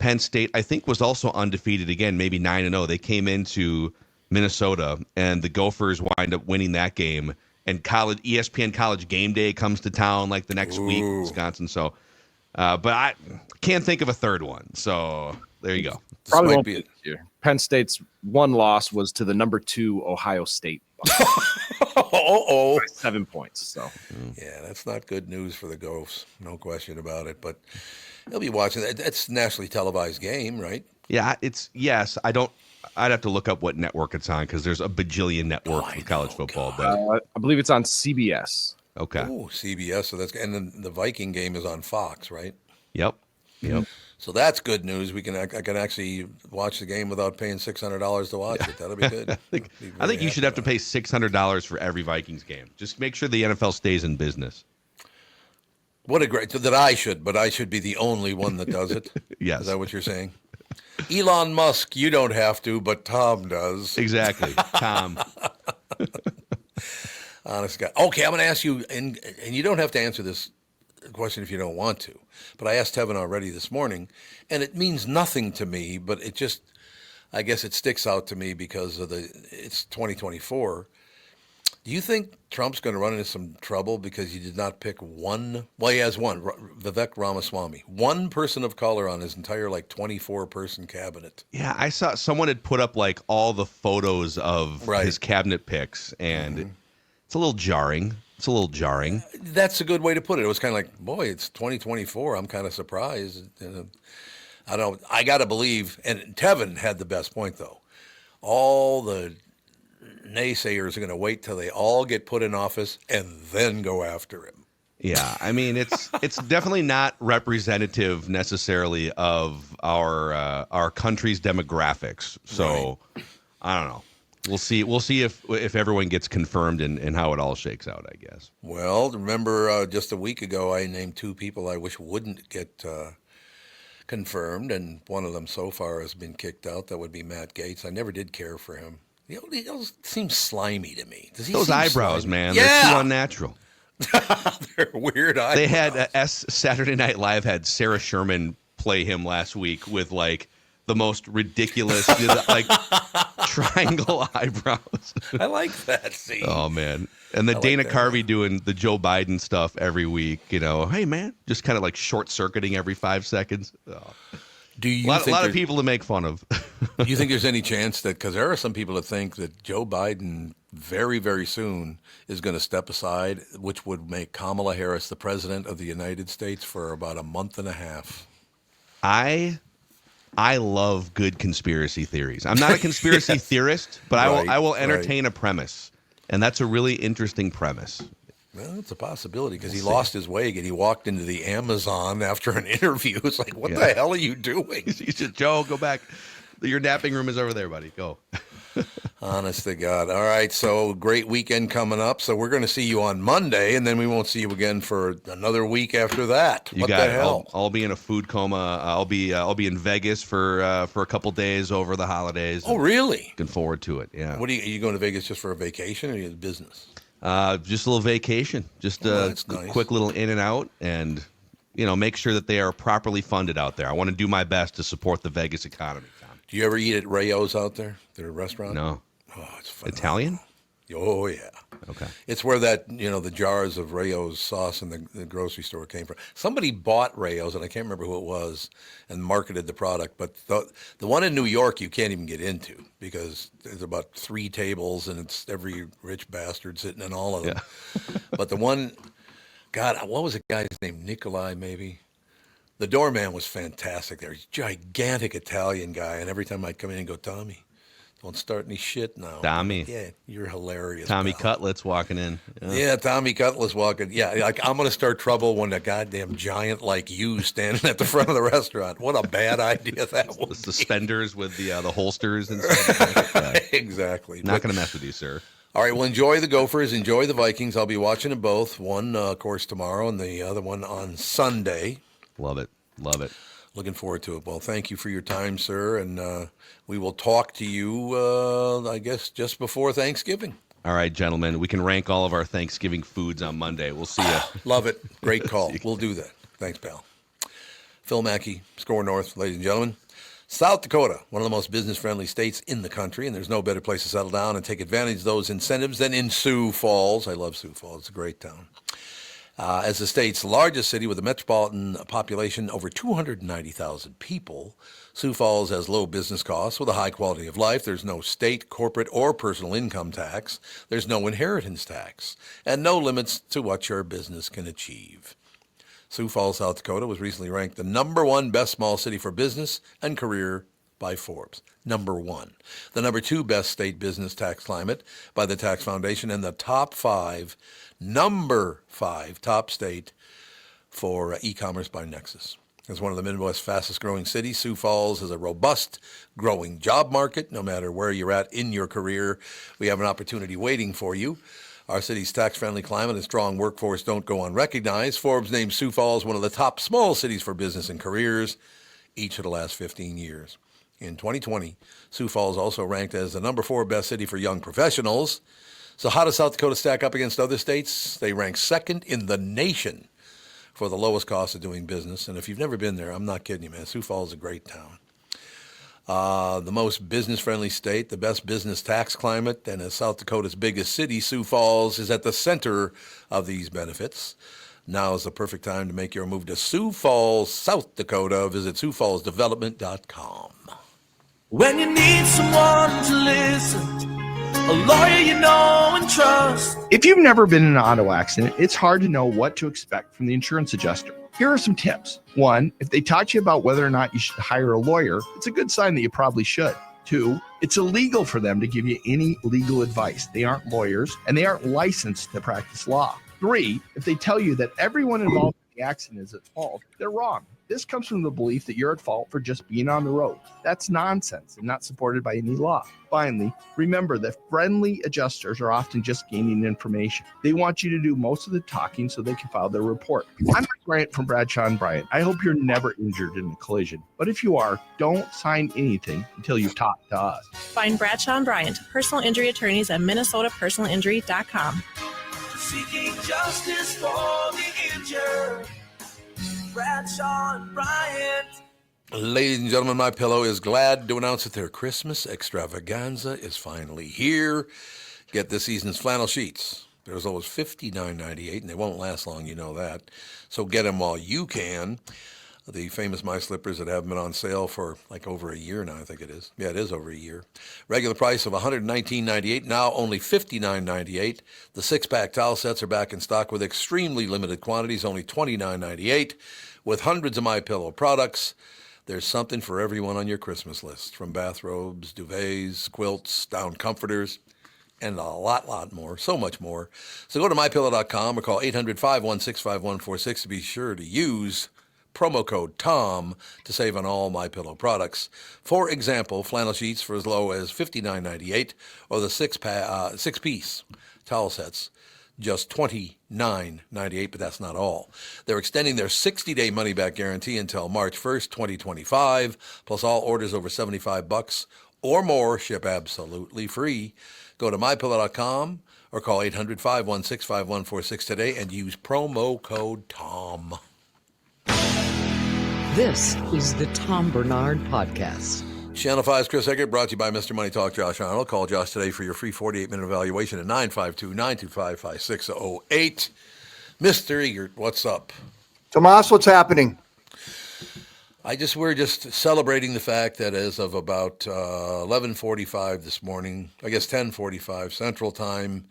Penn State, I think, was also undefeated again, maybe 9-0. They came into Minnesota, and the Gophers wind up winning that game. And ESPN College Game Day comes to town like the next week, Wisconsin. So, but I can't think of a third one. So there you go. Probably won't be it. Penn State's one loss was to the number 2 Ohio State. 7 points. So yeah, that's not good news for the Gophs. No question about it. But they'll be watching that. That's a nationally televised game, right? Yeah, I'd have to look up what network it's on because there's a bajillion networks with college football. But I believe it's on CBS. Okay. Oh, CBS. So and then the Viking game is on Fox, right? Yep. So that's good news. I can actually watch the game without paying $600 to watch it. That'll be good. I think you should have to pay $600 for every Vikings game. Just make sure the NFL stays in business. What a great that I should be the only one that does it. Yes. Is that what you're saying? Elon Musk, you don't have to, but Tom does. Exactly. Tom. Honest guy. Okay, I'm going to ask you, and you don't have to answer this question if you don't want to, but I asked Tevin already this morning, and it means nothing to me, but it just, I guess it sticks out to me because it's 2024. Do you think Trump's going to run into some trouble because he did not pick one? Well, he has one, Vivek Ramaswamy, one person of color on his entire 24-person cabinet. Yeah, I saw someone had put up all the photos of his cabinet picks, and it's a little jarring. That's a good way to put it. It was kind of like, boy, it's 2024. I'm kind of surprised. I got to believe, and Tevin had the best point, though. all the naysayers are going to wait till they all get put in office and then go after him. Yeah, I mean it's definitely not representative necessarily of our country's demographics. So right. I don't know. We'll see if everyone gets confirmed and how it all shakes out, I guess. Well, remember just a week ago I named 2 people I wish wouldn't get confirmed, and one of them so far has been kicked out. That would be Matt Gaetz. I never did care for him. He seems slimy to me. Does he? Those eyebrows, slimy? man, yeah. They're too unnatural. They're weird eyebrows. They had Saturday Night Live had Sarah Sherman play him last week with like the most ridiculous like triangle eyebrows. I like that scene. Oh man. And the Dana Carvey doing the Joe Biden stuff every week, hey man, just kind of like short circuiting every 5 seconds. Oh. Do you a lot of people to make fun of. Do you think there's any chance that, because there are some people that think that Joe Biden very, very soon is going to step aside, which would make Kamala Harris the president of the United States for about a month and a half? I love good conspiracy theories. I'm not a conspiracy theorist, but I will entertain a premise. And that's a really interesting premise. Well, it's a possibility because he lost his wig and he walked into the Amazon after an interview. It's like, what the hell are you doing? He said, Joe, go back. Your napping room is over there, buddy. Go. Honest to God. All right, so great weekend coming up. So we're going to see you on Monday, and then we won't see you again for another week after that. What the hell? I'll be in a food coma. I'll be in Vegas for a couple days over the holidays. Oh, really? Looking forward to it. Yeah. Are you going to Vegas just for a vacation or are you in business? Just a little vacation. Just a quick little in and out, and make sure that they are properly funded out there. I want to do my best to support the Vegas economy. Tom. Do you ever eat at Rayo's out there? Their restaurant? No. Oh, it's phenomenal. Italian? Oh, yeah. Okay. It's where that, the jars of Rayo's sauce in the grocery store came from. Somebody bought Rayo's, and I can't remember who it was, and marketed the product. But the one in New York you can't even get into because there's about 3 tables, and it's every rich bastard sitting in all of them. Yeah. But the one, God, what was the guy's name? Nikolai, maybe? The doorman was fantastic there. He's a gigantic Italian guy, and every time I'd come in and go, Tommy, don't start any shit now. Tommy. Yeah, you're hilarious. Tommy pal. Cutlets walking in. Yeah, Tommy Cutlets walking. Yeah, like I'm going to start trouble when a goddamn giant like you standing at the front of the restaurant. What a bad idea that was. The suspenders with the holsters and stuff. Exactly. Not going to mess with you, sir. All right, well, enjoy the Gophers, enjoy the Vikings. I'll be watching them both. One, of course, tomorrow, and the other one on Sunday. Love it. Love it. Looking forward to it. Well, thank you for your time, sir, and we will talk to you, I guess, just before Thanksgiving. All right, gentlemen. We can rank all of our Thanksgiving foods on Monday. We'll see you. Love it. Great call. We'll do that. Thanks, pal. Phil Mackey, SKOR North, ladies and gentlemen. South Dakota, one of the most business-friendly states in the country, and there's no better place to settle down and take advantage of those incentives than in Sioux Falls. I love Sioux Falls. It's a great town. As the state's largest city with a metropolitan population over 290,000 people, Sioux Falls has low business costs with a high quality of life. There's no state, corporate, or personal income tax. There's no inheritance tax, and no limits to what your business can achieve. Sioux Falls, South Dakota was recently ranked the #1 best small city for business and career by Forbes. #1. The #2 best state business tax climate by the Tax Foundation, and the #5 top state for e-commerce by Nexus. As one of the Midwest's fastest growing cities, Sioux Falls has a robust, growing job market. No matter where you're at in your career, we have an opportunity waiting for you. Our city's tax-friendly climate and strong workforce don't go unrecognized. Forbes named Sioux Falls one of the top small cities for business and careers each of the last 15 years. In 2020, Sioux Falls also ranked as the #4 best city for young professionals. So how does South Dakota stack up against other states? They rank second in the nation for the lowest cost of doing business. And if you've never been there, I'm not kidding you, man. Sioux Falls is a great town. The most business-friendly state, the best business tax climate, and as South Dakota's biggest city, Sioux Falls is at the center of these benefits. Now is the perfect time to make your move to Sioux Falls, South Dakota. Visit SiouxFallsDevelopment.com. When you need someone to listen, a lawyer you know and trust. If you've never been in an auto accident, it's hard to know what to expect from the insurance adjuster. Here are some tips. 1, if they taught you about whether or not you should hire a lawyer, it's a good sign that you probably should. 2, it's illegal for them to give you any legal advice. They aren't lawyers and they aren't licensed to practice law. 3, if they tell you that everyone involved in the accident is at fault, they're wrong. This comes from the belief that you're at fault for just being on the road. That's nonsense and not supported by any law. Finally, remember that friendly adjusters are often just gaining information. They want you to do most of the talking so they can file their report. I'm Mike Bryant from Bradshaw and Bryant. I hope you're never injured in a collision, but if you are, don't sign anything until you talk to us. Find Bradshaw and Bryant, personal injury attorneys at minnesotapersonalinjury.com. Seeking justice for the injured. Bradshaw and Bryant. Ladies and gentlemen, My Pillow is glad to announce that their Christmas extravaganza is finally here. Get this season's flannel sheets. They're as low as $59.98, and they won't last long, you know that. So get them while you can. The famous My Slippers that have been on sale for like over a year now, I think it is. Yeah, it is over a year. Regular price of $119.98, now only $59.98. The 6-pack towel sets are back in stock with extremely limited quantities, only $29.98. With hundreds of My Pillow products, there's something for everyone on your Christmas list, from bathrobes, duvets, quilts, down comforters, and a lot more, so much more. So go to MyPillow.com or call 800-516-5146 to be sure to use promo code TOM to save on all My Pillow products. For example, flannel sheets for as low as $59.98, or the six-piece towel sets, just $29.98, but that's not all. They're extending their 60-day money-back guarantee until March 1st, 2025, plus all orders over $75 or more ship absolutely free. Go to MyPillow.com or call 800-516-5146 today and use promo code TOM. This is the Tom Barnard Podcast. Channel 5's Chris Egert, brought to you by Mr. Money Talk, Josh Arnold. Call Josh today for your free 48-minute evaluation at 952-925-5608. Mr. Egert, what's up? Tomas, what's happening? We're just celebrating the fact that as of about 11:45 this morning, I guess 10:45 Central Time,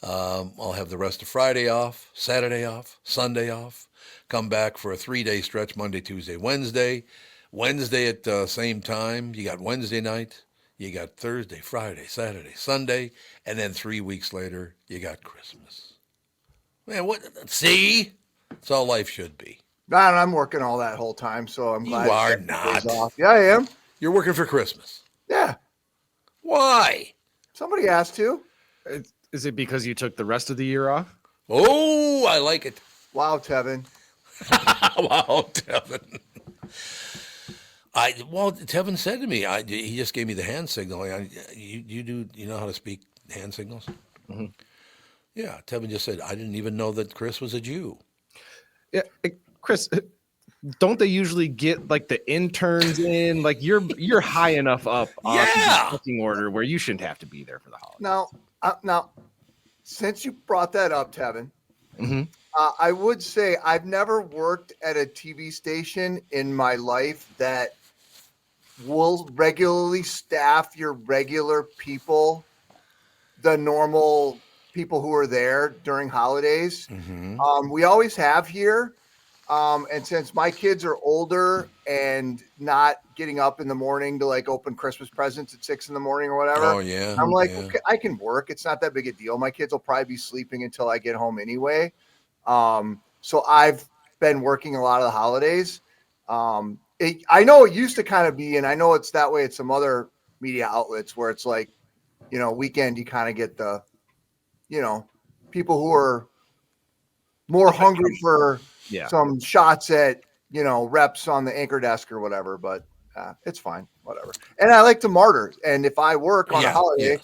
I'll have the rest of Friday off, Saturday off, Sunday off. Come back for a 3-day stretch, Monday, Tuesday, Wednesday. Wednesday at the same time, you got Wednesday night, you got Thursday, Friday, Saturday, Sunday, and then 3 weeks later, you got Christmas. Man, what? See? That's all life should be. I'm working all that whole time, so I'm glad. You are not. Off. Yeah, I am. You're working for Christmas. Yeah. Why? Somebody asked to. Is it because you took the rest of the year off? Oh, I like it. Wow, Tevin. Wow, Tevin. Tevin said to me, he just gave me the hand signal. You know how to speak hand signals? Mm-hmm. Yeah, Tevin just said, I didn't even know that Chris was a Jew. Yeah, Chris, don't they usually get like the interns in? Like you're high enough up on the booking order where you shouldn't have to be there for the holiday. Now, since you brought that up, Tevin, mm-hmm. I would say I've never worked at a TV station in my life that will regularly staff your regular people, the normal people who are there during holidays. Mm-hmm. We always have here. And since my kids are older and not getting up in the morning to like open Christmas presents at 6 a.m. or whatever. Oh, yeah. I'm like, yeah. Okay, I can work. It's not that big a deal. My kids will probably be sleeping until I get home anyway. So I've been working a lot of the holidays. I know it used to kind of be, and I know it's that way at some other media outlets where it's like, weekend, you kind of get the, people who are more hungry for some shots at, reps on the anchor desk or whatever, but it's fine, whatever. And I like to martyr. And if I work on a holiday,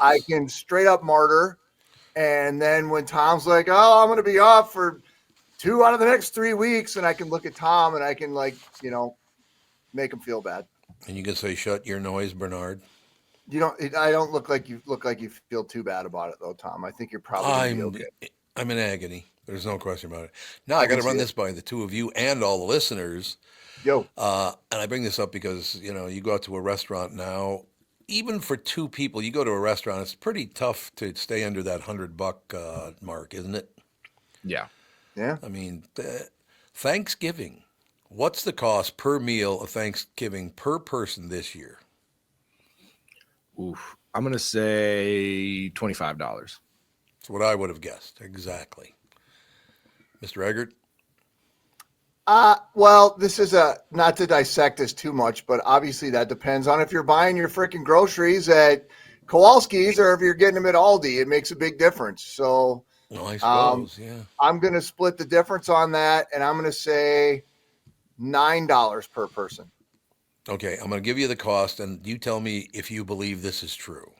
I can straight up martyr. And then when Tom's like, oh, I'm going to be off for 2 out of the next 3 weeks, and I can look at Tom and I can make him feel bad. And you can say, shut your noise, Bernard. I don't look like you feel too bad about it though, Tom. I think you're probably okay. I'm in agony. There's no question about it. Now I got to run this by the two of you and all the listeners. Yo. And I bring this up because, you go out to a restaurant now, even for 2 people, you go to a restaurant, it's pretty tough to stay under that $100 mark, isn't it? Yeah. Yeah. I mean, Thanksgiving, what's the cost per meal of Thanksgiving per person this year? Oof. I'm going to say $25. That's what I would have guessed. Exactly. Mr. Egert? Well, this is not to dissect this too much, but obviously that depends on if you're buying your freaking groceries at Kowalski's or if you're getting them at Aldi. It makes a big difference. So I suppose, yeah. I'm going to split the difference on that, and I'm going to say $9 per person. Okay, I'm going to give you the cost, and you tell me if you believe this is true.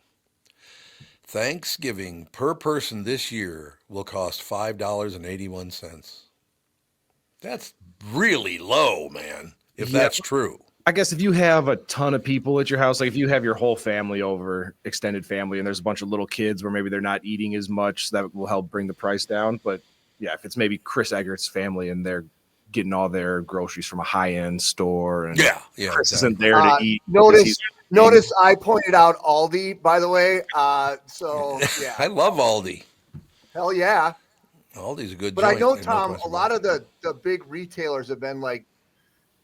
Thanksgiving per person this year will cost $5.81. That's really low, man, if that's true. I guess if you have a ton of people at your house, like if you have your whole family over, extended family, and there's a bunch of little kids where maybe they're not eating as much, that will help bring the price down. But yeah, if it's maybe Chris Egert's family and they're getting all their groceries from a high-end store, and Chris isn't there to eat. Notice I pointed out Aldi, by the way. So yeah, I love Aldi. Hell yeah. Aldi's a good But joint. I know, Tom, a lot of the big retailers have been like,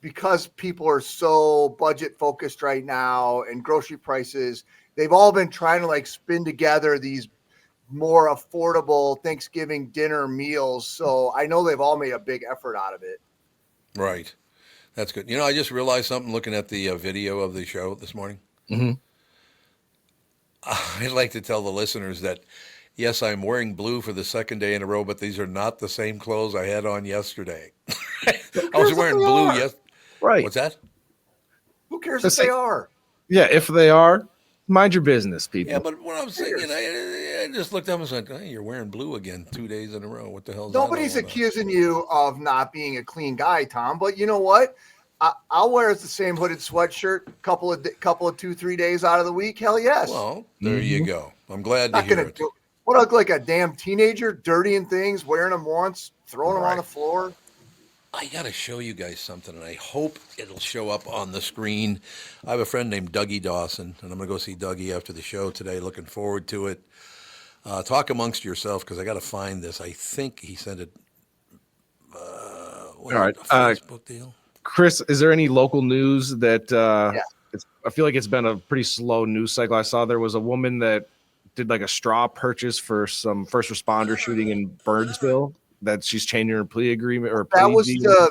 because people are so budget focused right now and grocery prices, they've all been trying to like spin together these more affordable Thanksgiving dinner meals. So I know they've all made a big effort out of it. Right. That's good. You know, I just realized something looking at the video of the show this morning. Mm-hmm. I'd like to tell the listeners that, yes, I'm wearing blue for the second day in a row, but these are not the same clothes I had on yesterday. I was wearing blue yesterday. Right. What's that? Who cares if they are? Yeah, if they are, mind your business, people. Yeah, but what I'm saying, I just looked up and said, hey, you're wearing blue again 2 days in a row. What the hell is that? Nobody's accusing you of not being a clean guy, Tom. But you know what? I'll wear the same hooded sweatshirt couple of 2-3 days out of the week. Hell yes. Well, there you go. I'm glad to hear it. What, I look like a damn teenager, dirtying things, wearing them once, throwing them on the floor. I got to show you guys something, and I hope it'll show up on the screen. I have a friend named Dougie Dawson, and I'm going to go see Dougie after the show today. Looking forward to it. Talk amongst yourself, because I got to find this. I think he sent it. All right. Facebook deal. Chris, is there any local news that I feel like it's been a pretty slow news cycle. I saw there was a woman that did like a straw purchase for some first responder shooting in Burnsville, that she's changing her plea agreement or plea that was deal.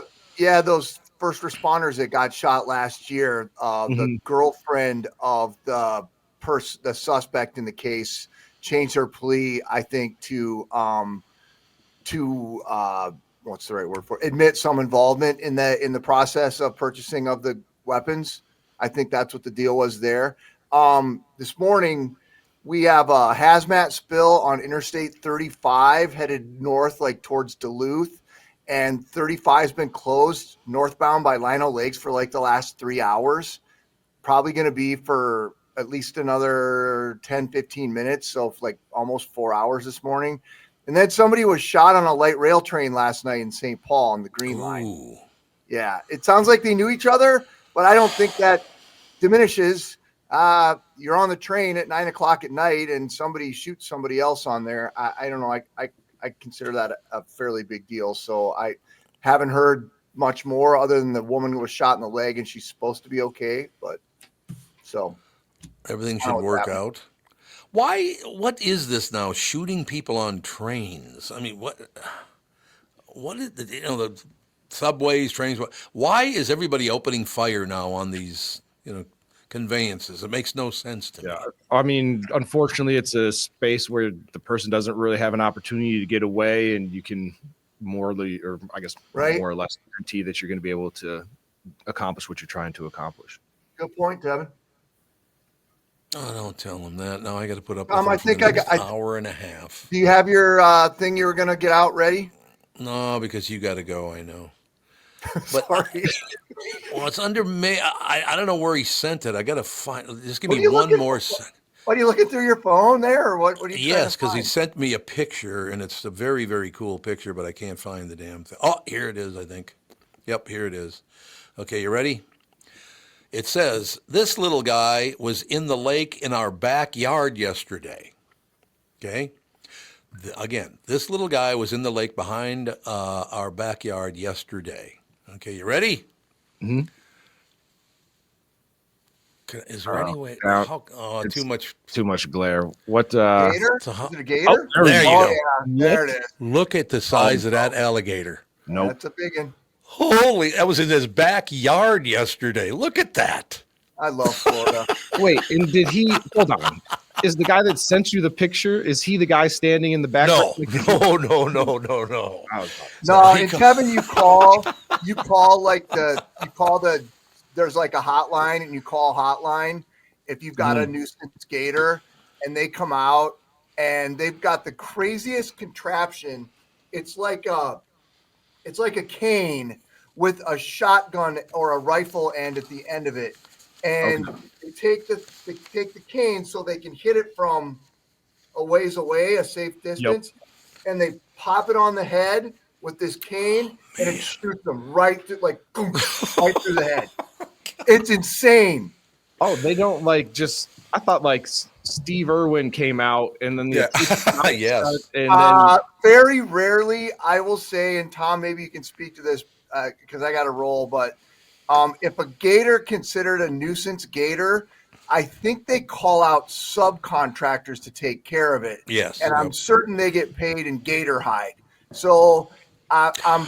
Those first responders that got shot last year. The girlfriend of the suspect in the case changed her plea, I think, to what's the right word for it? Admit some involvement in the process of purchasing of the weapons. I think that's what the deal was there. This morning, we have a hazmat spill on Interstate 35 headed north, like towards Duluth, and 35 has been closed northbound by Lino Lakes for like the last 3 hours. Probably going to be for at least another 10-15 minutes, so like almost 4 hours this morning. And then somebody was shot on a light rail train last night in St. Paul on the Green Line. Yeah, it sounds like they knew each other, but I don't think that diminishes. You're on the train at 9 o'clock at night and somebody shoots somebody else on there. I don't know. I consider that a fairly big deal. So I haven't heard much more other than the woman was shot in the leg and she's supposed to be okay. But so everything should work out. Why? What is this now? Shooting people on trains? I mean, what is the subways, trains? Why is everybody opening fire now on these conveyances? It makes no sense to me. I mean, unfortunately, it's a space where the person doesn't really have an opportunity to get away, and you can morally, or I guess more or less, guarantee that you're going to be able to accomplish what you're trying to accomplish. Good point, Devin. Oh, don't tell them that. Now I got to put up I think I got an hour and a half. Do you have your thing you were going to get out ready? No, because you got to go. I know. But, Sorry. Well, it's under me. I don't know where he sent it. I got to find. Just give me one more second. What, are you looking through your phone there, or what? What are you? Yes, because he sent me a picture, and it's a very, very cool picture, but I can't find the damn thing. Oh, here it is. I think. Yep, here it is. Okay, you ready? It says, this little guy was in the lake in our backyard yesterday. Okay? Again, this little guy was in the lake behind our backyard yesterday. Okay, you ready? Mm-hmm. Is there any way? Too much glare. What? Gator? Is it a gator? Oh, there you go. Yeah, there it is. Look at the size of that alligator. Nope. That's a big one. Holy, that was in his backyard yesterday. Look at that. I love Florida. Wait, and did he? Hold on. Is the guy that sent you the picture? Is he the guy standing in the back? No. No, and Kevin, you call there's like a hotline, and you call hotline if you've got a nuisance gator, and they come out, and they've got the craziest contraption. It's like a cane with a shotgun or a rifle end at the end of it. And they take the cane so they can hit it from a ways away, a safe distance, and they pop it on the head with this cane, and it shoots them right through, right through the head. It's insane. Oh, they don't I thought Steve Irwin came out and then yes. And then very rarely, I will say, and Tom, maybe you can speak to this because I got a roll, but if a gator considered a nuisance gator, I think they call out subcontractors to take care of it. Yes. And I'm certain they get paid in gator hide. So I'm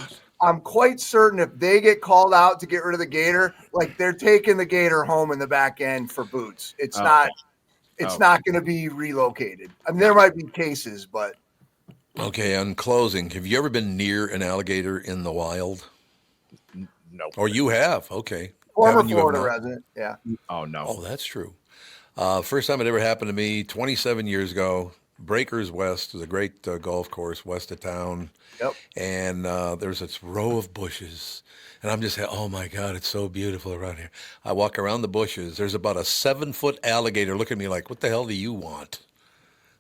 quite certain if they get called out to get rid of the gator, they're taking the gator home in the back end for boots. It's not going to be relocated. I mean, there might be cases, but. Okay. On closing, have you ever been near an alligator in the wild? No. Or you have? Okay. Former Florida resident. Yeah. Oh no. Oh, that's true. First time it ever happened to me 27 years ago. Breakers West was a great golf course west of town. Yep. And there's this row of bushes. And I'm just, oh my God, it's so beautiful around here. I walk around the bushes. There's about a 7-foot alligator looking at me like, what the hell do you want?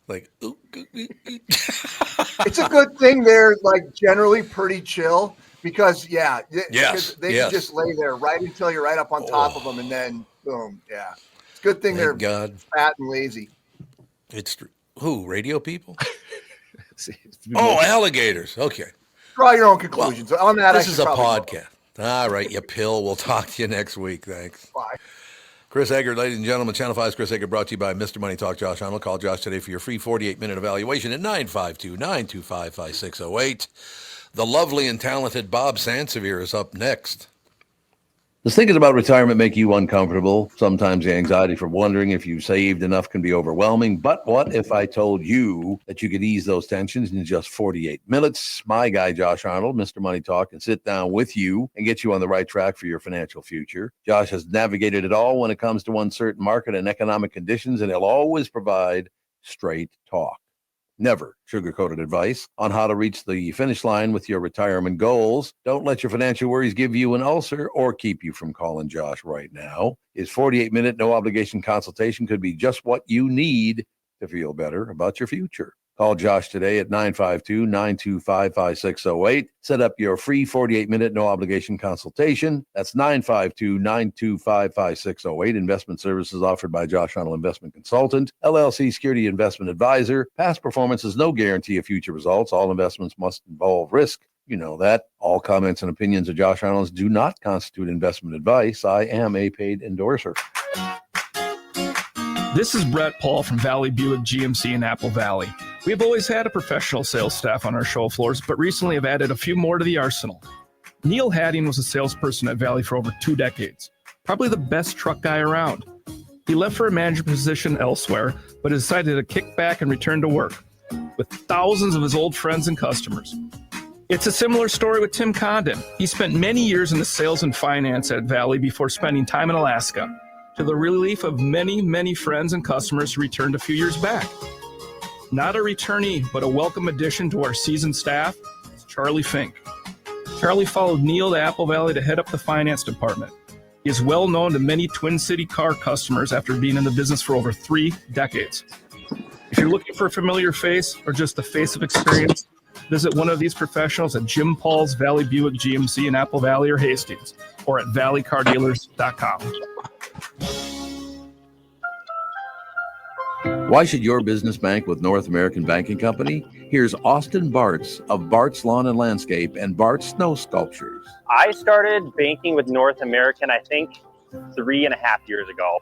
It's a good thing they're generally pretty chill because because they can just lay there right until you're right up on top of them, and then boom, it's a good thing they're fat and lazy. It's who radio people? Alligators. Okay, draw your own conclusions on that. This is a podcast. All right, you pill. We'll talk to you next week. Thanks. Bye. Chris Egert, ladies and gentlemen, Channel 5's Chris Egert, brought to you by Mr. Money Talk, Josh Arnold. Call Josh today for your free 48-minute evaluation at 952-925-5608. The lovely and talented Bob Sansevere is up next. Does thinking about retirement make you uncomfortable? Sometimes the anxiety for wondering if you've saved enough can be overwhelming. But what if I told you that you could ease those tensions in just 48 minutes? My guy, Josh Arnold, Mr. Money Talk, can sit down with you and get you on the right track for your financial future. Josh has navigated it all when it comes to uncertain market and economic conditions, and he'll always provide straight talk. Never sugar-coated advice on how to reach the finish line with your retirement goals. Don't let your financial worries give you an ulcer or keep you from calling Josh right now. His 48-minute no-obligation consultation could be just what you need to feel better about your future. Call Josh today at 952-925-5608. Set up your free 48-minute no-obligation consultation. That's 952-925-5608. Investment services offered by Josh Arnold Investment Consultant, LLC Security Investment Advisor. Past performance is no guarantee of future results. All investments must involve risk. You know that. All comments and opinions of Josh Arnold do not constitute investment advice. I am a paid endorser. This is Brett Paul from Valley Buick GMC in Apple Valley. We have always had a professional sales staff on our show floors, but recently have added a few more to the arsenal. Neil Hadding was a salesperson at Valley for over 2 decades, probably the best truck guy around. He left for a manager position elsewhere, but decided to kick back and return to work with thousands of his old friends and customers. It's a similar story with Tim Condon. He spent many years in the sales and finance at Valley before spending time in Alaska, to the relief of many, many friends and customers who returned a few years back. Not a returnee, but a welcome addition to our seasoned staff is Charlie Fink. Charlie followed Neil to Apple Valley to head up the finance department. He is well known to many Twin City car customers after being in the business for over 3 decades. If you're looking for a familiar face or just a face of experience, visit one of these professionals at Jim Paul's Valley Buick GMC in Apple Valley or Hastings, or at valleycardealers.com. Why should your business bank with North American Banking Company? Here's Austin Bartz of Bartz Lawn and Landscape and Bartz Snow Sculptures. I started banking with North American, I think, 3.5 years ago.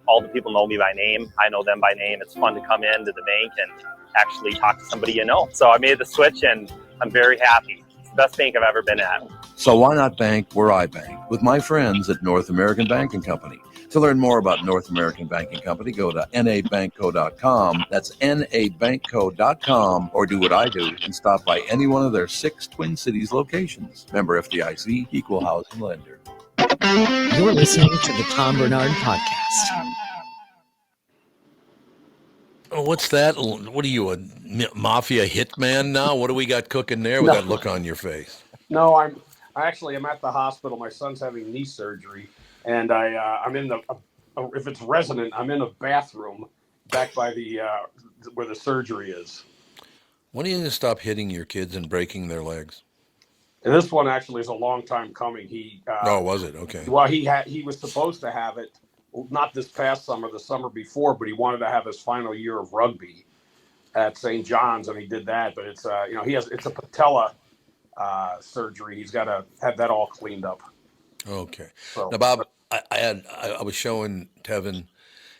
all the people know me by name. I know them by name. It's fun to come into the bank and actually talk to somebody you know. So I made the switch, and I'm very happy. It's the best bank I've ever been at. So why not bank where I bank? With my friends at North American Banking Company. To learn more about North American Banking Company, go to nabankco.com. That's nabankco.com, or do what I do and stop by any one of their 6 Twin Cities locations. Member FDIC, equal housing lender. You're listening to the Tom Barnard Podcast. Oh, what's that? What are you, a mafia hitman now? What do we got cooking there with that look on your face? No, I'm at the hospital. My son's having knee surgery, and I'm in the if it's resident, I'm in a bathroom back by the where the surgery is. When are you going to stop hitting your kids and breaking their legs? And this one actually is a long time coming. Was it? Okay. Well, he was supposed to have it, not this past summer, the summer before, but he wanted to have his final year of rugby at St. John's, and he did that. But it's it's a patella surgery. He's got to have that all cleaned up. Okay. So, now, Bob, I was showing Tevin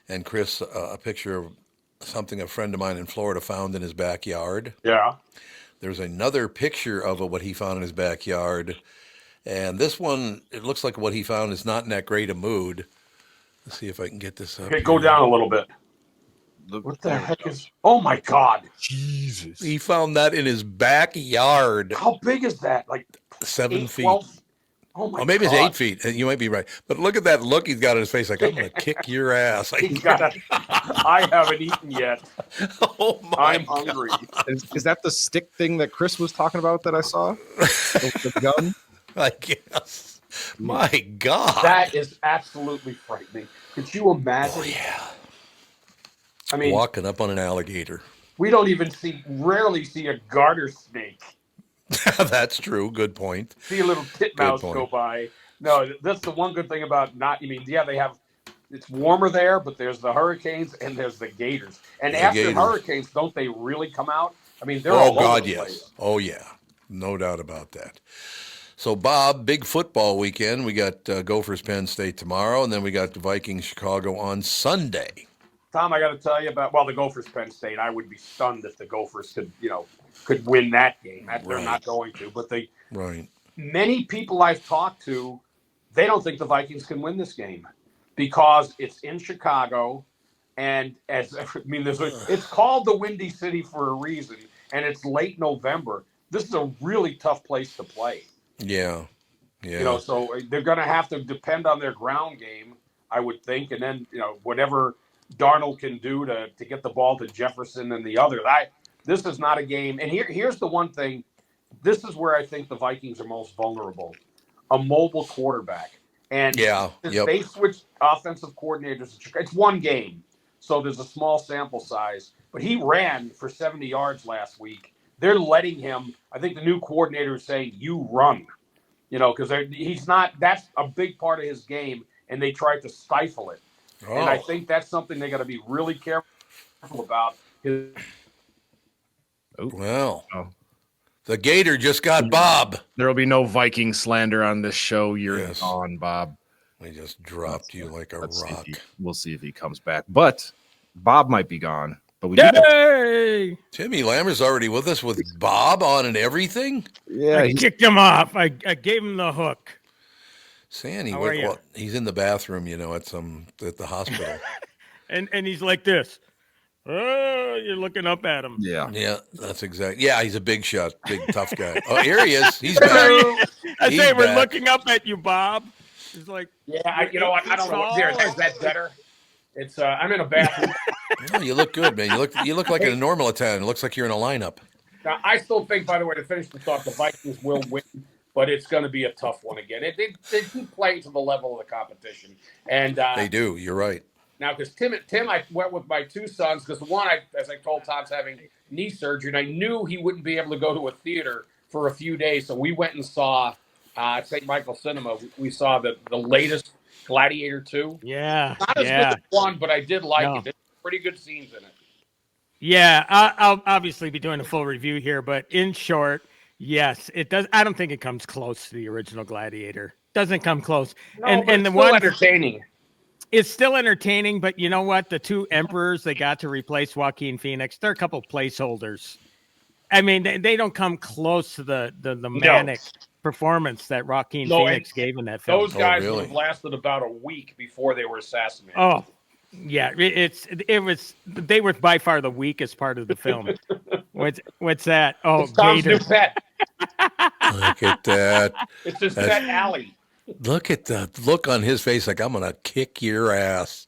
and Chris a picture of something a friend of mine in Florida found in his backyard. Yeah. There's another picture of what he found in his backyard, and this one, it looks like what he found is not in that great a mood. Let's see if I can get this up. Okay, go down a little bit. What the heck is? Oh my God! Jesus! He found that in his backyard. How big is that? Like 7 feet. 12? Oh my! Oh, maybe God. it's 8 feet. You might be right, but look at that look he's got on his face. Like, I'm going to kick your ass. I haven't eaten yet. Oh my! I'm hungry. Is that the stick thing that Chris was talking about that I saw? the gun? I guess. My God. That is absolutely frightening. Could you imagine? Oh, yeah. I mean, walking up on an alligator. We don't even rarely see a garter snake. That's true. Good point. See a little titmouse go by. No, that's the one good thing about it's warmer there, but there's the hurricanes and there's the gators. And after hurricanes, don't they really come out? I mean, they're all over the place. Oh, yeah. No doubt about that. So, Bob, big football weekend. We got Gophers Penn State tomorrow, and then we got the Vikings Chicago on Sunday. Tom, I got to tell you about the Gophers Penn State. I would be stunned if the Gophers could win that game. They're not going to. But many people I've talked to, they don't think the Vikings can win this game because it's in Chicago, and it's called the Windy City for a reason, and it's late November. This is a really tough place to play. Yeah. Yeah. So they're going to have to depend on their ground game, I would think, and then whatever Darnold can do to get the ball to Jefferson and the other. This is not a game. And here's the one thing. This is where I think the Vikings are most vulnerable. A mobile quarterback. And they switched offensive coordinators. It's one game, so there's a small sample size. But he ran for 70 yards last week. They're letting him. I think the new coordinator is saying, you run. Because he's not. That's a big part of his game, and they tried to stifle it. Oh. And I think that's something they got to be really careful about. The Gator just got Bob. There will be no Viking slander on this show. You're on, Bob. We just dropped you like a rock. We'll see if he comes back. But Bob might be gone. But we Timmy Lammer's already with us with Bob on and everything. Yeah, I kicked him off. I gave him the hook. Sandy, he's in the bathroom, at the hospital. and he's like this. Oh, you're looking up at him. Yeah, that's exactly. Yeah, he's a big shot, big tough guy. Oh, here he is. He's back. We're looking up at you, Bob. He's like, I don't know. Is that better? It's I'm in a bathroom. You look good, man. You look like a normal Italian. It looks like you're in a lineup. Now, I still think, by the way, to finish the thought, the Vikings will win, but it's going to be a tough one again. They keep playing to the level of the competition, and they do. You're right. Now, because Tim, I went with my two sons because the one, as I told Tom's having knee surgery, and I knew he wouldn't be able to go to a theater for a few days, so we went and saw at St. Michael Cinema. We saw the latest Gladiator 2. Yeah. Not as good as one, but I did like it. There's pretty good scenes in it. Yeah, I'll obviously be doing a full review here, but in short, yes, it does. I don't think it comes close to the original Gladiator. Doesn't come close. No, and the one entertaining. It's still entertaining, but you know what? The two emperors they got to replace Joaquin Phoenix, they're a couple placeholders. I mean, they don't come close to the manic performance that Joaquin Phoenix gave in that film. Those guys would have lasted about a week before they were assassinated. Oh, yeah. They were by far the weakest part of the film. What's that? Oh, it's Tom's Gator. new pet. Look at that. It's his pet Allie. Look at the look on his face, like I'm gonna kick your ass.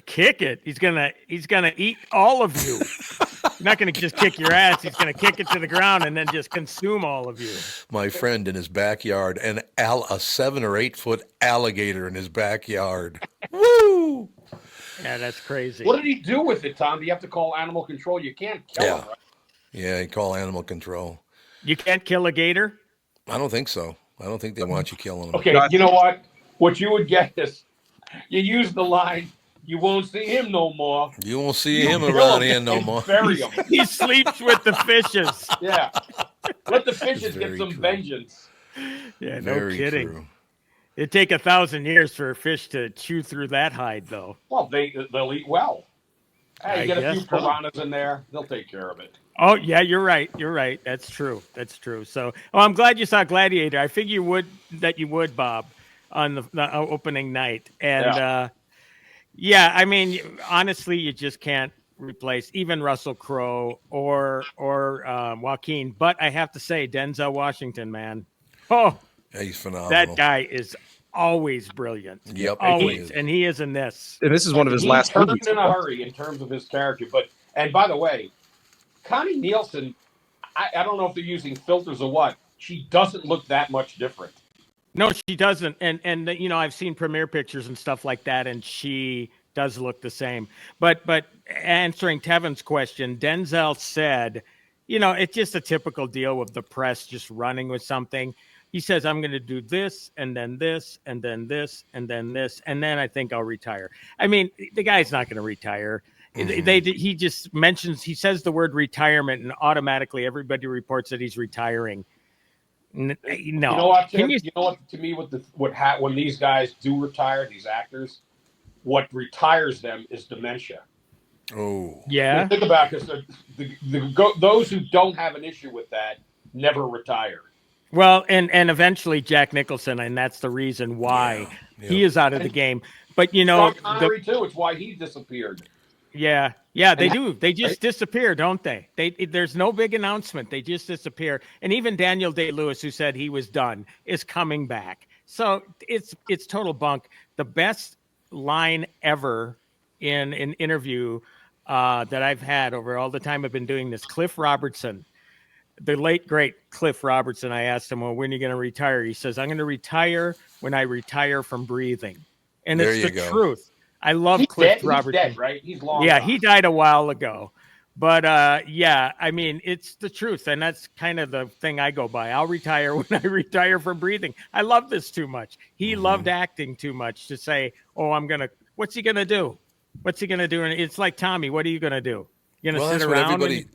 Kick it. He's gonna eat all of you. He's not gonna just kick your ass. He's gonna kick it to the ground and then just consume all of you. My friend in his backyard, a 7 or 8 foot alligator in his backyard. Woo! Yeah, that's crazy. What did he do with it, Tom? Do you have to call animal control? You can't kill him, right? Yeah, you call animal control. You can't kill a gator? I don't think so. I don't think they want you killing them. Okay, you know what? What you would get is you use the line, you won't see him no more. You won't see him around here no more. Bury him. He sleeps with the fishes. Yeah. Let the fishes get some vengeance. Yeah, no Very kidding. true. It'd take 1,000 years for a fish to chew through that hide, though. Well, they'll eat well. Hey, I you get a few guess so. piranhas in there, they'll take care of it. Oh, yeah, you're right. You're right. That's true. That's true. So, I'm glad you saw Gladiator. I figure you would, Bob, on the opening night. And, I mean, honestly, you just can't replace even Russell Crowe or Joaquin. But I have to say, Denzel Washington, man. Oh, yeah, he's phenomenal. That guy is always brilliant. Yep, always, and he is in this. And this is one of his last turned movies. in a hurry in terms of his character. And by the way, Connie Nielsen, I don't know if they're using filters or what. She doesn't look that much different. No, she doesn't. And I've seen premiere pictures and stuff like that, and she does look the same. But answering Tevin's question, Denzel said, it's just a typical deal with the press just running with something. He says, I'm going to do this, and then this, and then this, and then this, and then I think I'll retire. I mean, the guy's not going to retire. He just mentions, he says the word retirement, and automatically everybody reports that he's retiring. No. You know what, Tim? You know what? To me, when these guys do retire, these actors, what retires them is dementia. Oh, yeah. Think about it, because those who don't have an issue with that never retire. Well, and eventually Jack Nicholson, and that's the reason why he is out of the game. But Sean Connery too. It's why he disappeared. Yeah, they do. They just disappear, don't they? There's no big announcement. They just disappear. And even Daniel Day-Lewis, who said he was done, is coming back. So it's total bunk. The best line ever in an interview that I've had over all the time I've been doing this, Cliff Robertson. The late, great Cliff Robertson, I asked him, well, when are you going to retire? He says, I'm going to retire when I retire from breathing. And it's the truth. I love Cliff Robertson. He's dead, right? He's long Yeah, gone. he died a while ago. But, I mean, it's the truth. And that's kind of the thing I go by. I'll retire when I retire from breathing. I love this too much. He loved acting too much to say, what's he going to do? What's he going to do? And it's like, Tommy, what are you going to do? You're going to sit around?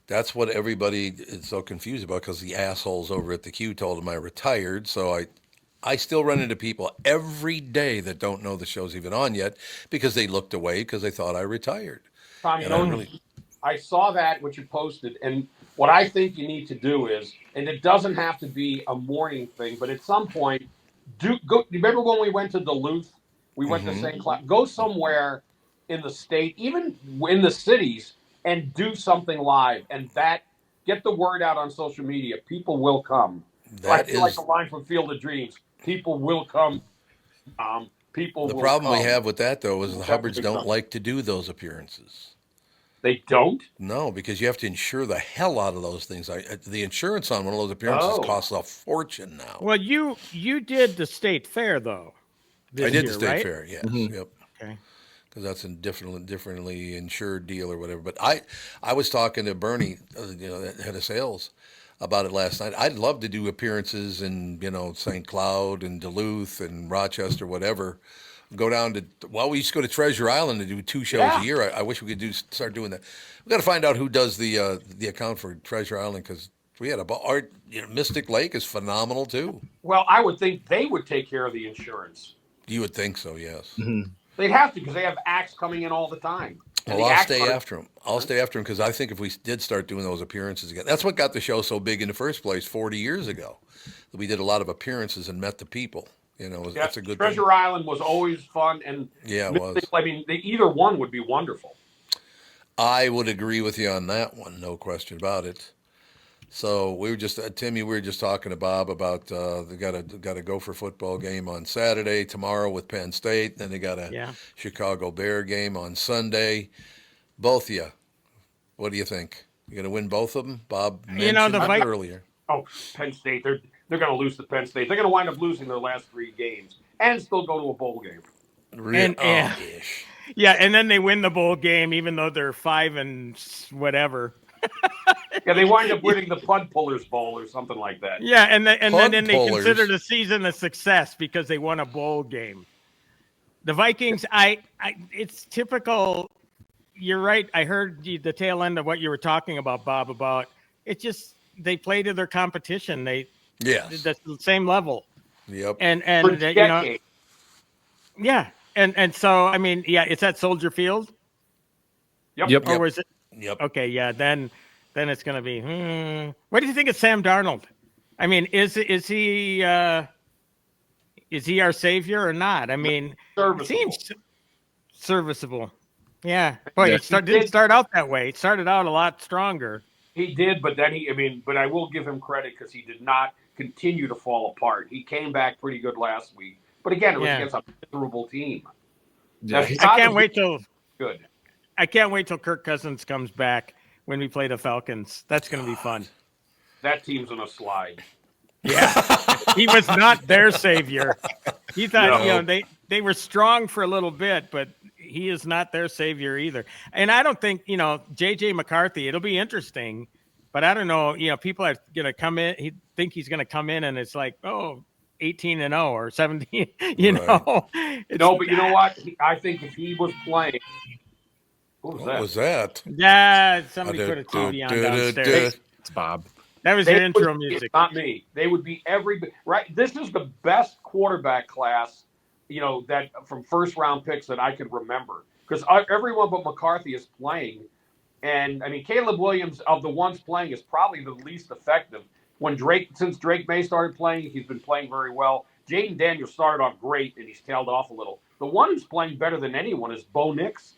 That's what everybody is so confused about, because the assholes over at the Q told him I retired. So I still run into people every day that don't know the show's even on yet because they looked away because they thought I retired. Tom, I saw that, what you posted, and what I think you need to do is, and it doesn't have to be a morning thing, but at some point, remember when we went to Duluth? We went to St. Cloud. Go somewhere in the state, even in the cities, and do something live, and get the word out on social media. People will come. Like the line from Field of Dreams. People will come. People. The problem we have with that, though, is the Hubbards don't like to do those appearances. They don't? No, because you have to insure the hell out of those things. The insurance on one of those appearances costs a fortune now. Well, you did the state fair, though. I did the state right? fair, yes. Yep. Okay. Because that's a differently insured deal or whatever. But I was talking to Bernie, the head of sales, about it last night. I'd love to do appearances in, St. Cloud and Duluth and Rochester, whatever. Go down to, we used to go to Treasure Island to do 2 shows a year. I wish we could start doing that. We got to find out who does the account for Treasure Island, because we had Mystic Lake is phenomenal too. Well, I would think they would take care of the insurance. You would think so, yes. They'd have to because they have acts coming in all the time. Well, I'll stay after him. I'll stay after him because I think if we did start doing those appearances again, that's what got the show so big in the first place 40 years ago. We did a lot of appearances and met the people. That's a good thing. Treasure Island was always fun, and it was. I mean, either one would be wonderful. I would agree with you on that one, no question about it. So we were just, Timmy, we were just talking to Bob about they got a Gopher football game on Saturday, tomorrow with Penn State. Then they got a Chicago Bear game on Sunday. Both of you, what do you think? You going to win both of them? Bob mentioned it earlier. Oh, Penn State, they're going to lose to Penn State. They're going to wind up losing their last 3 games and still go to a bowl game. And then they win the bowl game, even though they're 5 and whatever. Yeah, they wind up winning the Pud Pullers Bowl or something like that. Yeah, and then they consider the season a success because they won a bowl game. The Vikings, it's typical. You're right. I heard the tail end of what you were talking about, Bob. About it, just they play to their competition. That's the same level. Yep. And and so I mean, it's at Soldier Field. Yep. Or was it? Yep. Okay, then it's going to be. What do you think of Sam Darnold? I mean, is he our savior or not? I mean, it seems serviceable. Yeah, boy, it didn't start out that way. It started out a lot stronger. He did, but then but I will give him credit because he did not continue to fall apart. He came back pretty good last week, but again, it was against a miserable team. Yeah. I can't wait till good. I can't wait till Kirk Cousins comes back when we play the Falcons. That's going to be fun. That team's on a slide. Yeah, he was not their savior. He thought they were strong for a little bit, but he is not their savior either. And I don't think JJ McCarthy. It'll be interesting, but I don't know. People are going to come in. He think he's going to come in, and it's like 18-0 or 17. Right. No, but you know what? I think if he was playing. What was that? Yeah, somebody put a TV on downstairs. It's Bob. That was your intro music. Not me. They would be right. This is the best quarterback class, that from first round picks that I could remember. Because everyone but McCarthy is playing. And I mean, Caleb Williams of the ones playing is probably the least effective. Since Drake May started playing, he's been playing very well. Jaden Daniels started off great and he's tailed off a little. The one who's playing better than anyone is Bo Nix.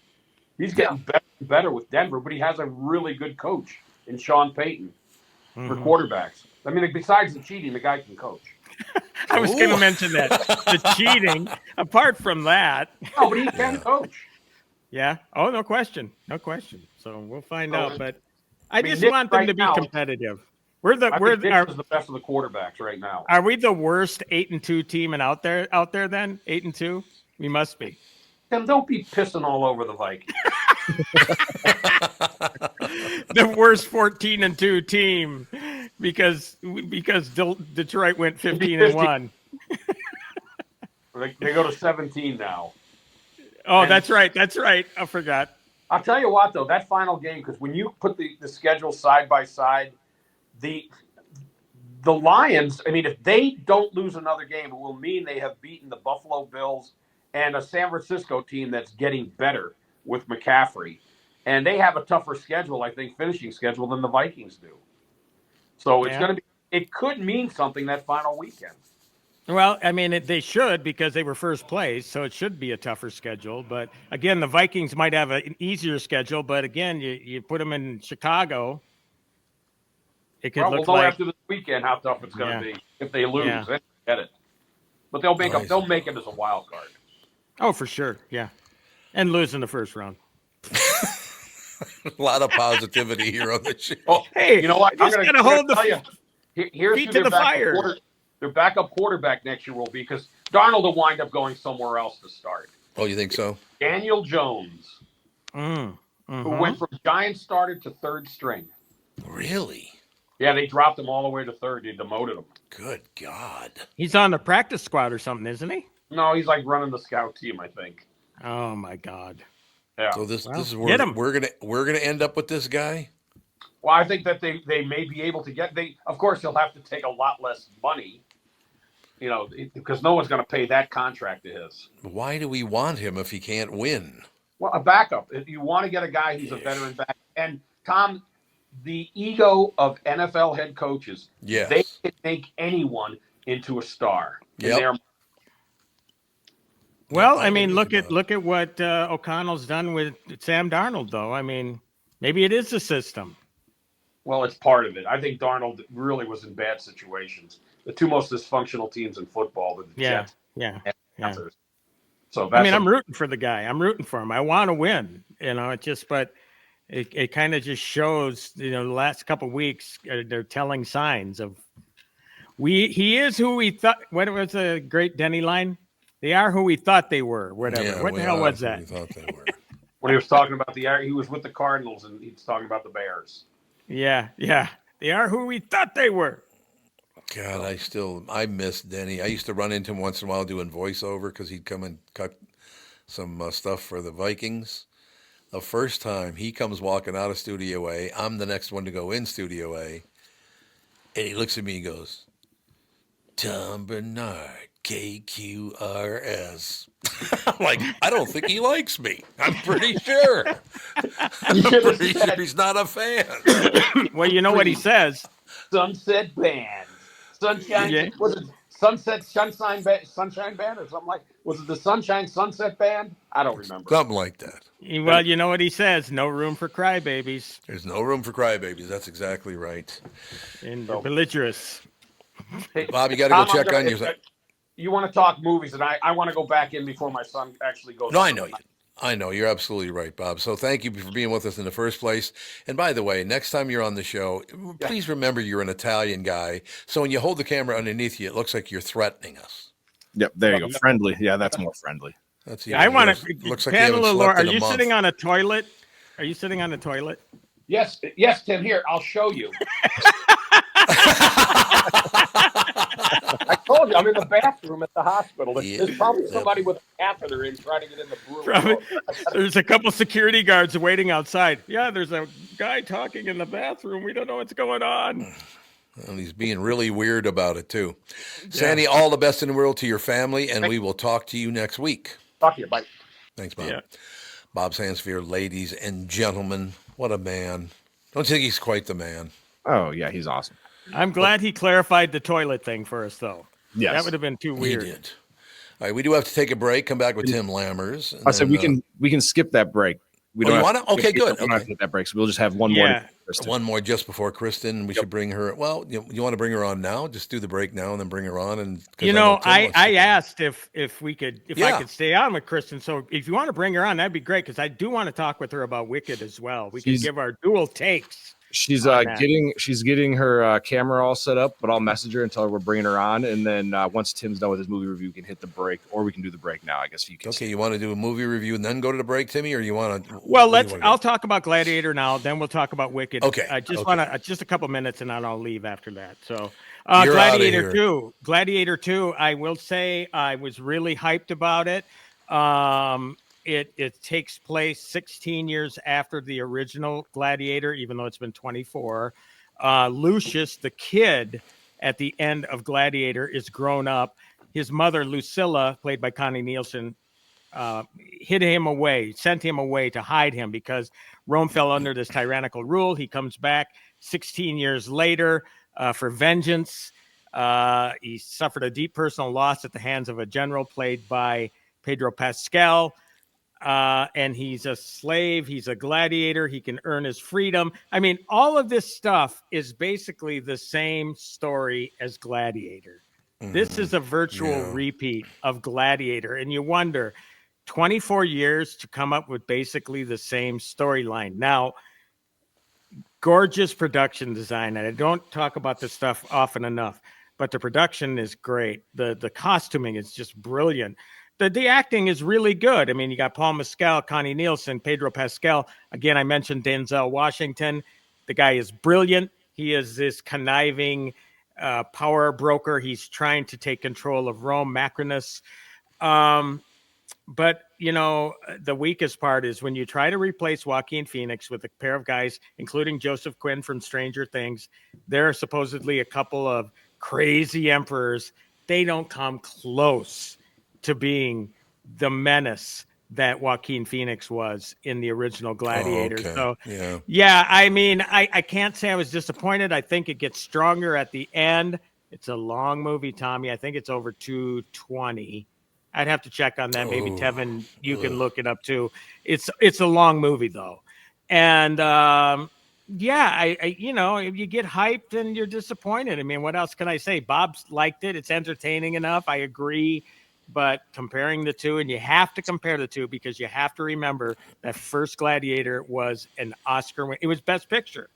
He's getting better and better with Denver, but he has a really good coach in Sean Payton for quarterbacks. I mean, besides the cheating, the guy can coach. I was going to mention that. The cheating, apart from that. Oh, but he can coach. Yeah. Oh, no question. No question. So we'll find out. But I just want them to be competitive. We're the best of the quarterbacks right now. Are we the worst 8-2 team out there then? 8-2? We must be. Then don't be pissing all over the Vikings. The worst 14-2 team because Detroit went 15-1. They go to 17 now. Oh, that's right. I forgot. I'll tell you what, though, that final game, because when you put the schedule side by side, the Lions, I mean, if they don't lose another game, it will mean they have beaten the Buffalo Bills and a San Francisco team that's getting better with McCaffrey. And they have a tougher schedule, I think, finishing schedule than the Vikings do. So it could mean something that final weekend. Well, I mean, they should because they were first place, so it should be a tougher schedule. But again, the Vikings might have an easier schedule. But again, you put them in Chicago, it could look we'll know like after this weekend how tough it's going to be if they lose. Yeah. Then get it, but they'll make it as a wild card. Oh, for sure, yeah, and lose in the first round. A lot of positivity here on the show. Oh, hey, you know what? I'm going to hold the here's feet to the fire. Their backup quarterback next year will be because Darnold will wind up going somewhere else to start. Oh, you think so? Daniel Jones, who went from Giants starter to third string. Really? Yeah, they dropped him all the way to third. They demoted him. Good God. He's on the practice squad or something, isn't he? No, he's like running the scout team, I think. Oh my God. Yeah. So this is where we're gonna end up with this guy. Well, I think that they may be able to get. Of course, he'll have to take a lot less money. because no one's going to pay that contract to his. Why do we want him if he can't win? Well, a backup. If you want to get a guy who's a veteran back, and Tom, the ego of NFL head coaches, they can make anyone into a star. Yep. Well, I mean, look at what O'Connell's done with Sam Darnold, though. I mean, maybe it is the system. Well, it's part of it. I think Darnold really was in bad situations. The two most dysfunctional teams in football were the Jets and Panthers. So I'm rooting for the guy. I'm rooting for him. I want to win. But it kind of just shows. The last couple of weeks they're telling signs of he is who we thought. What was the great Denny line? They are who we thought they were. Whatever. Yeah, what the hell was that? We thought they were. When he was talking about he was with the Cardinals and he was talking about the Bears. Yeah. They are who we thought they were. God, I miss Denny. I used to run into him once in a while doing voiceover because he'd come and cut some stuff for the Vikings. The first time he comes walking out of Studio A, I'm the next one to go in Studio A, and he looks at me and goes, Tom Barnard, KQRS. I'm like, I don't think he likes me. I'm pretty sure. I'm pretty sure he's not a fan. Well, you know what he says? Sunset Band. Sunshine. Was it Sunshine Band or something like? Was it the Sunset Band? I don't remember. Something like that. Well, you know what he says? No room for crybabies. There's no room for crybabies. That's exactly right. And belligerous. Hey, Bob, you got to go check on yourself. You want to talk movies, and I want to go back in before my son actually goes. No, I know you. I know. You're absolutely right, Bob. So thank you for being with us in the first place. And by the way, next time you're on the show, please remember you're an Italian guy. So when you hold the camera underneath you, it looks like you're threatening us. Yep, there you go. Friendly. Yeah, that's more friendly. That's I want to. Looks like you haven't slept in a month. Are you sitting on a toilet? Are you sitting on a toilet? Yes, Tim. Here, I'll show you. I told you, I'm in the bathroom at the hospital. There's probably somebody with a catheter in trying to get in the brewery. There's a couple security guards waiting outside. Yeah, there's a guy talking in the bathroom. We don't know what's going on. And he's being really weird about it, too. Yeah. Sandy, all the best in the world to your family, and we will talk to you next week. Talk to you. Bye. Thanks, Bob. Yeah. Bob Sansevere, ladies and gentlemen. What a man. Don't you think he's quite the man? Oh, yeah, he's awesome. I'm glad he clarified the toilet thing for us, though. Yes. That would have been too weird. He did. All right, we do have to take a break. Come back with Tim Lammers. I said we can skip that break. We don't want to? Okay, good. We don't have to take that break, so we'll just have one more. One more just before Kristyn. We should bring her. Well, you want to bring her on now? Just do the break now and then bring her on. And I asked if I could stay on with Kristyn. So if you want to bring her on, that'd be great because I do want to talk with her about Wicked as well. We can give our dual takes. She's getting her camera all set up, but I'll message her and tell her we're bringing her on, and then once Tim's done with his movie review, we can hit the break, or we can do the break now. I guess you can. Okay, you want to do a movie review and then go to the break, Timmy, or you want to? Well, I'll talk about Gladiator now, then we'll talk about Wicked. Okay, I just want to just a couple minutes, and then I'll leave after that. So, Gladiator 2. I will say I was really hyped about it. It takes place 16 years after the original Gladiator, even though it's been 24. Lucius, the kid at the end of Gladiator, is grown up. His mother, Lucilla, played by Connie Nielsen, sent him away to hide him because Rome fell under this tyrannical rule. He comes back 16 years later for vengeance. He suffered a deep personal loss at the hands of a general played by Pedro Pascal. And he's a slave. He's a gladiator. He can earn his freedom. I mean, all of this stuff is basically the same story as Gladiator. Mm-hmm. This is a virtual repeat of Gladiator. And you wonder, 24 years to come up with basically the same storyline. Now, gorgeous production design. And I don't talk about this stuff often enough, but the production is great. The costuming is just brilliant. The acting is really good. I mean, you got Paul Mescal, Connie Nielsen, Pedro Pascal. Again, I mentioned Denzel Washington. The guy is brilliant. He is this conniving power broker. He's trying to take control of Rome, Macrinus. But, the weakest part is when you try to replace Joaquin Phoenix with a pair of guys, including Joseph Quinn from Stranger Things. There are supposedly a couple of crazy emperors they don't come close to being the menace that Joaquin Phoenix was in the original Gladiator. Oh, okay. So, yeah, I mean, I can't say I was disappointed. I think it gets stronger at the end. It's a long movie, Tommy. I think it's over 220. I'd have to check on that. Maybe Tevin, you can look it up too. It's a long movie though. And you get hyped and you're disappointed. I mean, what else can I say? Bob's liked it. It's entertaining enough. I agree. But comparing the two, and you have to compare the two because you have to remember that first Gladiator was an Oscar win. It was Best Picture.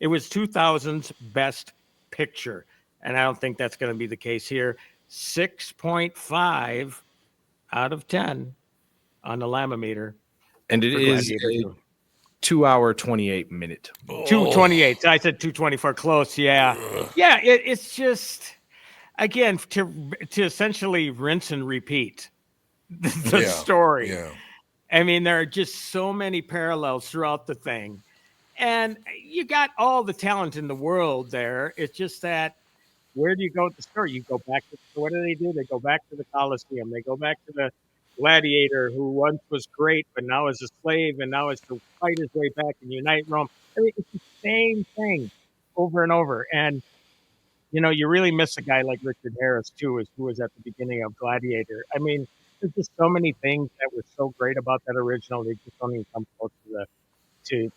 It was 2000's Best Picture. And I don't think that's going to be the case here. 6.5 out of 10 on the Lammameter. And it is a 2 hour, 28 minute. 228. I said 224. Close. Yeah. Yeah. It's just, again, to essentially rinse and repeat the story. Yeah. I mean, there are just so many parallels throughout the thing. And you got all the talent in the world there. It's just that, where do you go with the story? You go back to, what do? They go back to the Colosseum. They go back to the Gladiator who once was great, but now is a slave and now is to fight his way back and unite Rome. I mean, it's the same thing over and over. And, you really miss a guy like Richard Harris, too, who was at the beginning of Gladiator. I mean, there's just so many things that were so great about that original. They just don't even come close to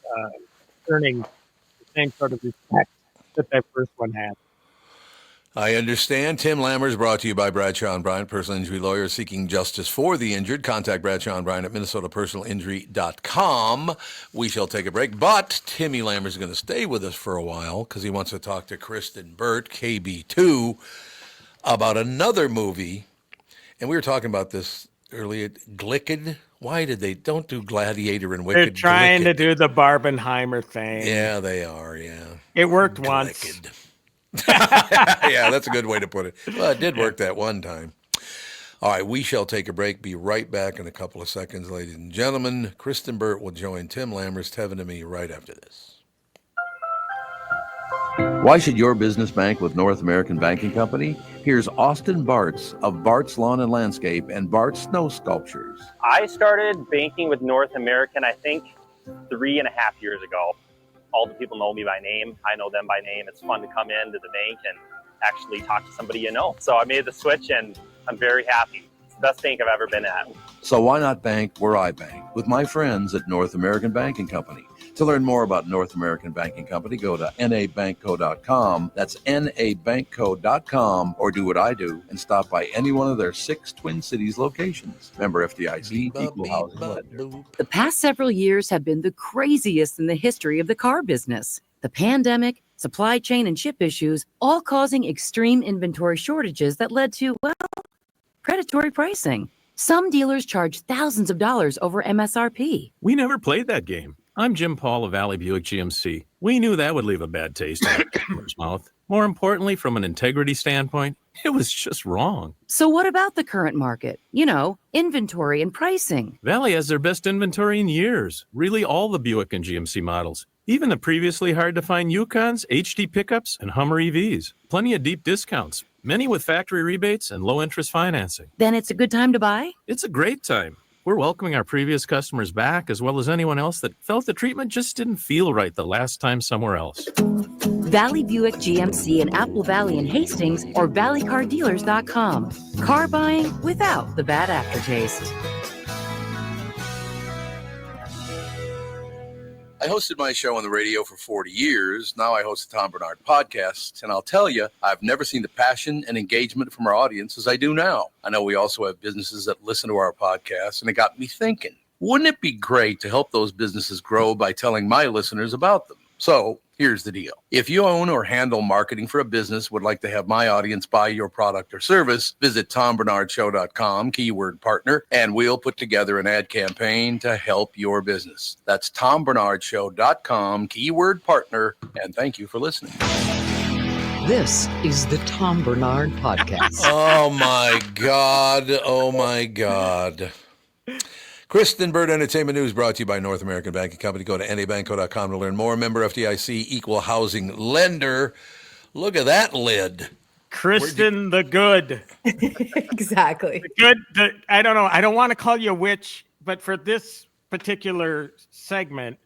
earning the same sort of respect that first one had. I understand. Tim Lammers, brought to you by Bradshaw and Bryant, personal injury lawyers seeking justice for the injured. Contact Bradshaw and Bryant at minnesotapersonalinjury.com. We shall take a break, but Timmy Lammers is going to stay with us for a while because he wants to talk to Kristyn Burtt, KB2, about another movie. And we were talking about this earlier, Glicked. Why did they don't do Gladiator and Wicked? They're trying Glicked. to do the Barbenheimer thing. Yeah, they are, yeah. It worked once. Yeah, that's a good way to put it. Well, it did work that one time. All right, we shall take a break. Be right back in a couple of seconds, ladies and gentlemen. Kristyn Burtt will join Tim Lammers, Tevin, and me right after this. Why should your business bank with North American Banking Company? Here's Austin Bartz of Bartz Lawn and Landscape and Bartz Snow Sculptures. I started banking with North American, I think, 3.5 years ago. All the people know me by name. I know them by name. It's fun to come into the bank and actually talk to somebody you know. So I made the switch and I'm very happy. It's the best bank I've ever been at. So why not bank where I bank? With my friends at North American Banking Company. To learn more about North American Banking Company, go to nabankco.com. That's nabankco.com, or do what I do and stop by any one of their 6 Twin Cities locations. Member FDIC, equal housing lender. The past several years have been the craziest in the history of the car business. The pandemic, supply chain, and chip issues, all causing extreme inventory shortages that led to, predatory pricing. Some dealers charge thousands of dollars over MSRP. We never played that game. I'm Jim Paul of Valley Buick GMC. We knew that would leave a bad taste in the customer's mouth. More importantly, from an integrity standpoint, it was just wrong. So what about the current market? Inventory and pricing. Valley has their best inventory in years. Really all the Buick and GMC models. Even the previously hard-to-find Yukons, HD pickups, and Hummer EVs. Plenty of deep discounts. Many with factory rebates and low-interest financing. Then it's a good time to buy? It's a great time. We're welcoming our previous customers back, as well as anyone else that felt the treatment just didn't feel right the last time somewhere else. Valley Buick GMC in Apple Valley and Hastings, or valleycardealers.com. Car buying without the bad aftertaste. I hosted my show on the radio for 40 years. Now I host the Tom Barnard Podcast, and I'll tell you, I've never seen the passion and engagement from our audience as I do now. I know we also have businesses that listen to our podcast, and it got me thinking, wouldn't it be great to help those businesses grow by telling my listeners about them? So here's the deal. If you own or handle marketing for a business, would like to have my audience buy your product or service, visit TomBarnardShow.com, keyword partner, and we'll put together an ad campaign to help your business. That's TomBarnardShow.com, keyword partner, and thank you for listening. This is the Tom Barnard Podcast. Oh, my God. Oh, my God. Kristyn Burtt Entertainment News brought to you by North American Banking Company. Go to nabankco.com to learn more. Member FDIC, equal housing lender. Look at that lid. Kristyn the Good. Exactly. I don't know. I don't want to call you a witch, but for this particular segment,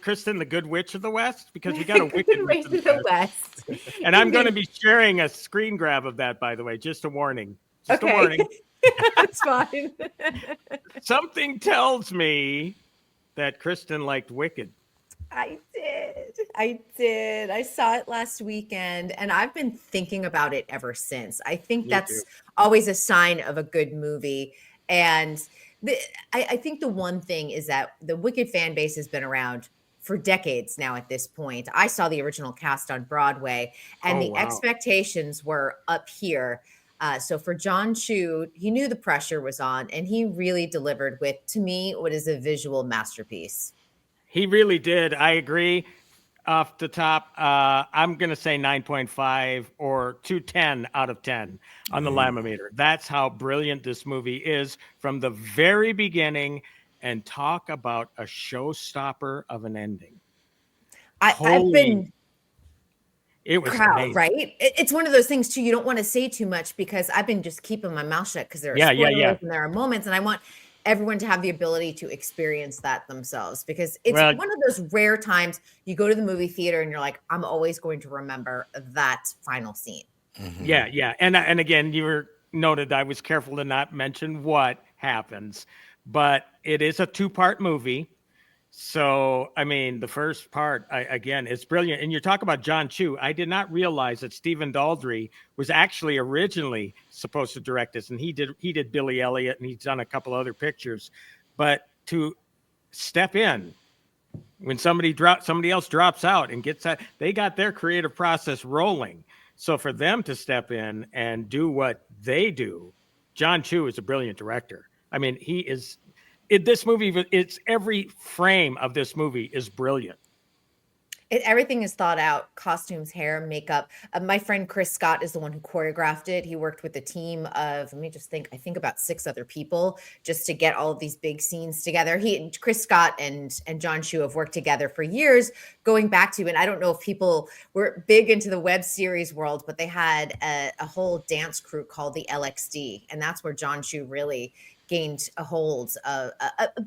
Kristyn the Good Witch of the West, because we got a wicked witch of the West. And I'm going to be sharing a screen grab of that, by the way. Just a warning. Just a warning. That's fine. Something tells me that Kristyn liked Wicked. I did. I saw it last weekend, and I've been thinking about it ever since. I think that's always a sign of a good movie. And I think the one thing is that the Wicked fan base has been around for decades now at this point. I saw the original cast on Broadway, and the expectations were up here. So for John Chu, he knew the pressure was on, and he really delivered with, to me, what is a visual masterpiece. He really did. I agree. Off the top, I'm going to say 9.5 or 210 out of 10 on the Lammameter. That's how brilliant this movie is from the very beginning. And talk about a showstopper of an ending. I've been it was proud, amazing. Right? It's one of those things too. You don't want to say too much because I've been just keeping my mouth shut because there are spoilers and there are moments, and I want everyone to have the ability to experience that themselves, because it's one of those rare times you go to the movie theater and you're like, I'm always going to remember that final scene. Mm-hmm. Yeah. And again, you were noted I was careful to not mention what happens, but it is a 2-part movie. So, I mean, the first part, again, it's brilliant. And you talk about John Chu. I did not realize that Stephen Daldry was actually originally supposed to direct this. And he did Billy Elliot, and he's done a couple other pictures. But to step in when somebody else drops out and gets that, they got their creative process rolling. So for them to step in and do what they do, John Chu is a brilliant director. I mean, he is... this movie, it's every frame of this movie is brilliant. Everything is thought out: costumes, hair, makeup. My friend Chris Scott is the one who choreographed it. He worked with a team of, let me just think, I think about 6 other people just to get all of these big scenes together. Chris Scott and John Chu have worked together for years, going back to, and I don't know if people were big into the web series world, but they had a whole dance crew called the LXD, and that's where John Chu really gained a hold of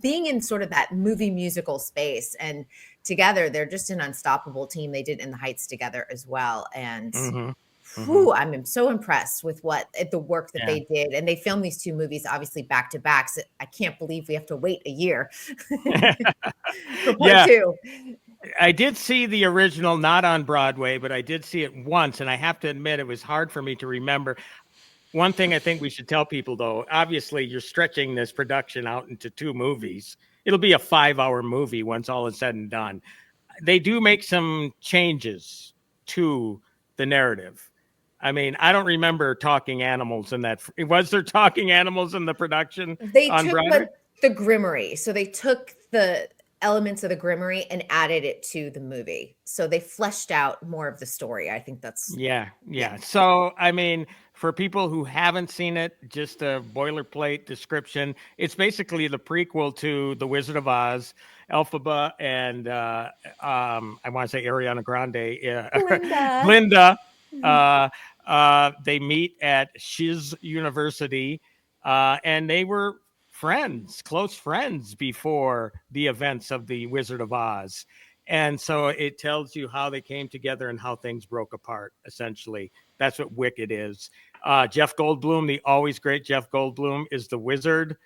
being in sort of that movie musical space. And together, they're just an unstoppable team. They did In the Heights together as well. And I'm so impressed with the work that they did. And they filmed these 2 movies, obviously back to back. So I can't believe we have to wait a year for part 2. I did see the original, not on Broadway, but I did see it once. And I have to admit, it was hard for me to remember. One thing I think we should tell people, though, obviously you're stretching this production out into 2 movies. It'll be a 5-hour movie once all is said and done. They do make some changes to the narrative. I mean, I don't remember talking animals in that. Was there talking animals in the production? They took the Grimmery. So they took the elements of the Grimmery and added it to the movie. So they fleshed out more of the story. I think that's... Yeah. So, I mean... For people who haven't seen it, just a boilerplate description. It's basically the prequel to The Wizard of Oz. Elphaba and I want to say Ariana Grande, Glinda. They meet at Shiz University, and they were close friends before the events of The Wizard of Oz. And so it tells you how they came together and how things broke apart, essentially. That's what Wicked is. Jeff Goldblum, the always great Jeff Goldblum, is the wizard.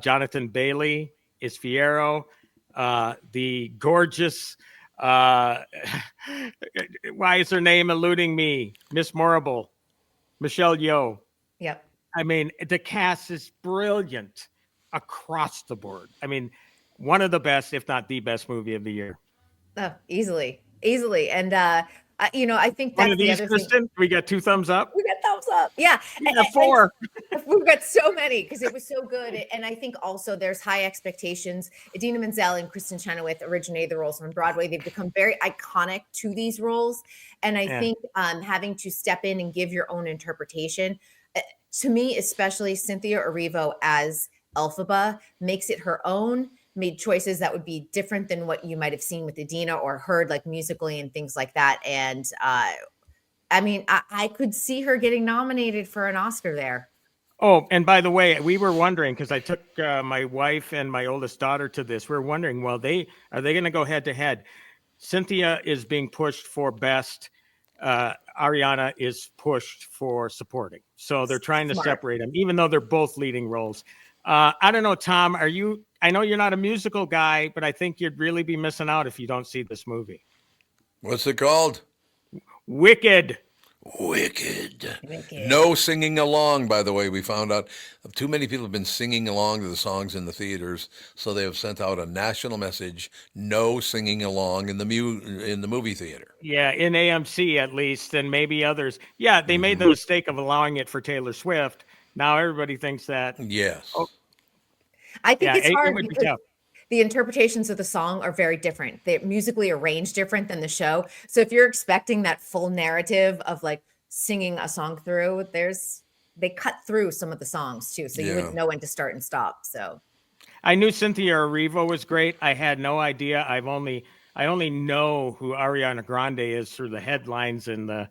Jonathan Bailey is Fiyero. The gorgeous, why is her name eluding me? Miss Morrible, Michelle Yeoh. Yep. I mean, the cast is brilliant across the board. I mean, one of the best, if not the best movie of the year. Oh, easily. And, I think that's one of these, the other Kristyn, thing. we got 2 thumbs up. We got thumbs up. Yeah. We got 4. We've got so many because it was so good. And I think also there's high expectations. Idina Menzel and Kristen Chenoweth originated the roles on Broadway. They've become very iconic to these roles. And I think having to step in and give your own interpretation, to me, especially Cynthia Erivo as Elphaba, makes it her own, made choices that would be different than what you might have seen with Idina or heard like musically and things like that. And I mean, I could see her getting nominated for an Oscar there. Oh, and by the way, we were wondering, because I took my wife and my oldest daughter to this. We're wondering, well, are they going to go head to head? Cynthia is being pushed for best. Ariana is pushed for supporting. So they're trying to separate them, even though they're both leading roles. I don't know, Tom, I know you're not a musical guy, but I think you'd really be missing out if you don't see this movie. What's it called? Wicked. No singing along, by the way. We found out too many people have been singing along to the songs in the theaters, so they have sent out a national message: no singing along in the movie theater. Yeah, in AMC at least, and maybe others. Yeah, they made the mistake of allowing it for Taylor Swift. Now everybody thinks that. Yes. Oh, I think it's hard it would be because tough. the interpretations of the song are very different. They're musically arranged different than the show. So if you're expecting that full narrative of like singing a song through, they cut through some of the songs too. So you wouldn't know when to start and stop. So I knew Cynthia Erivo was great. I had no idea. I only know who Ariana Grande is through the headlines and the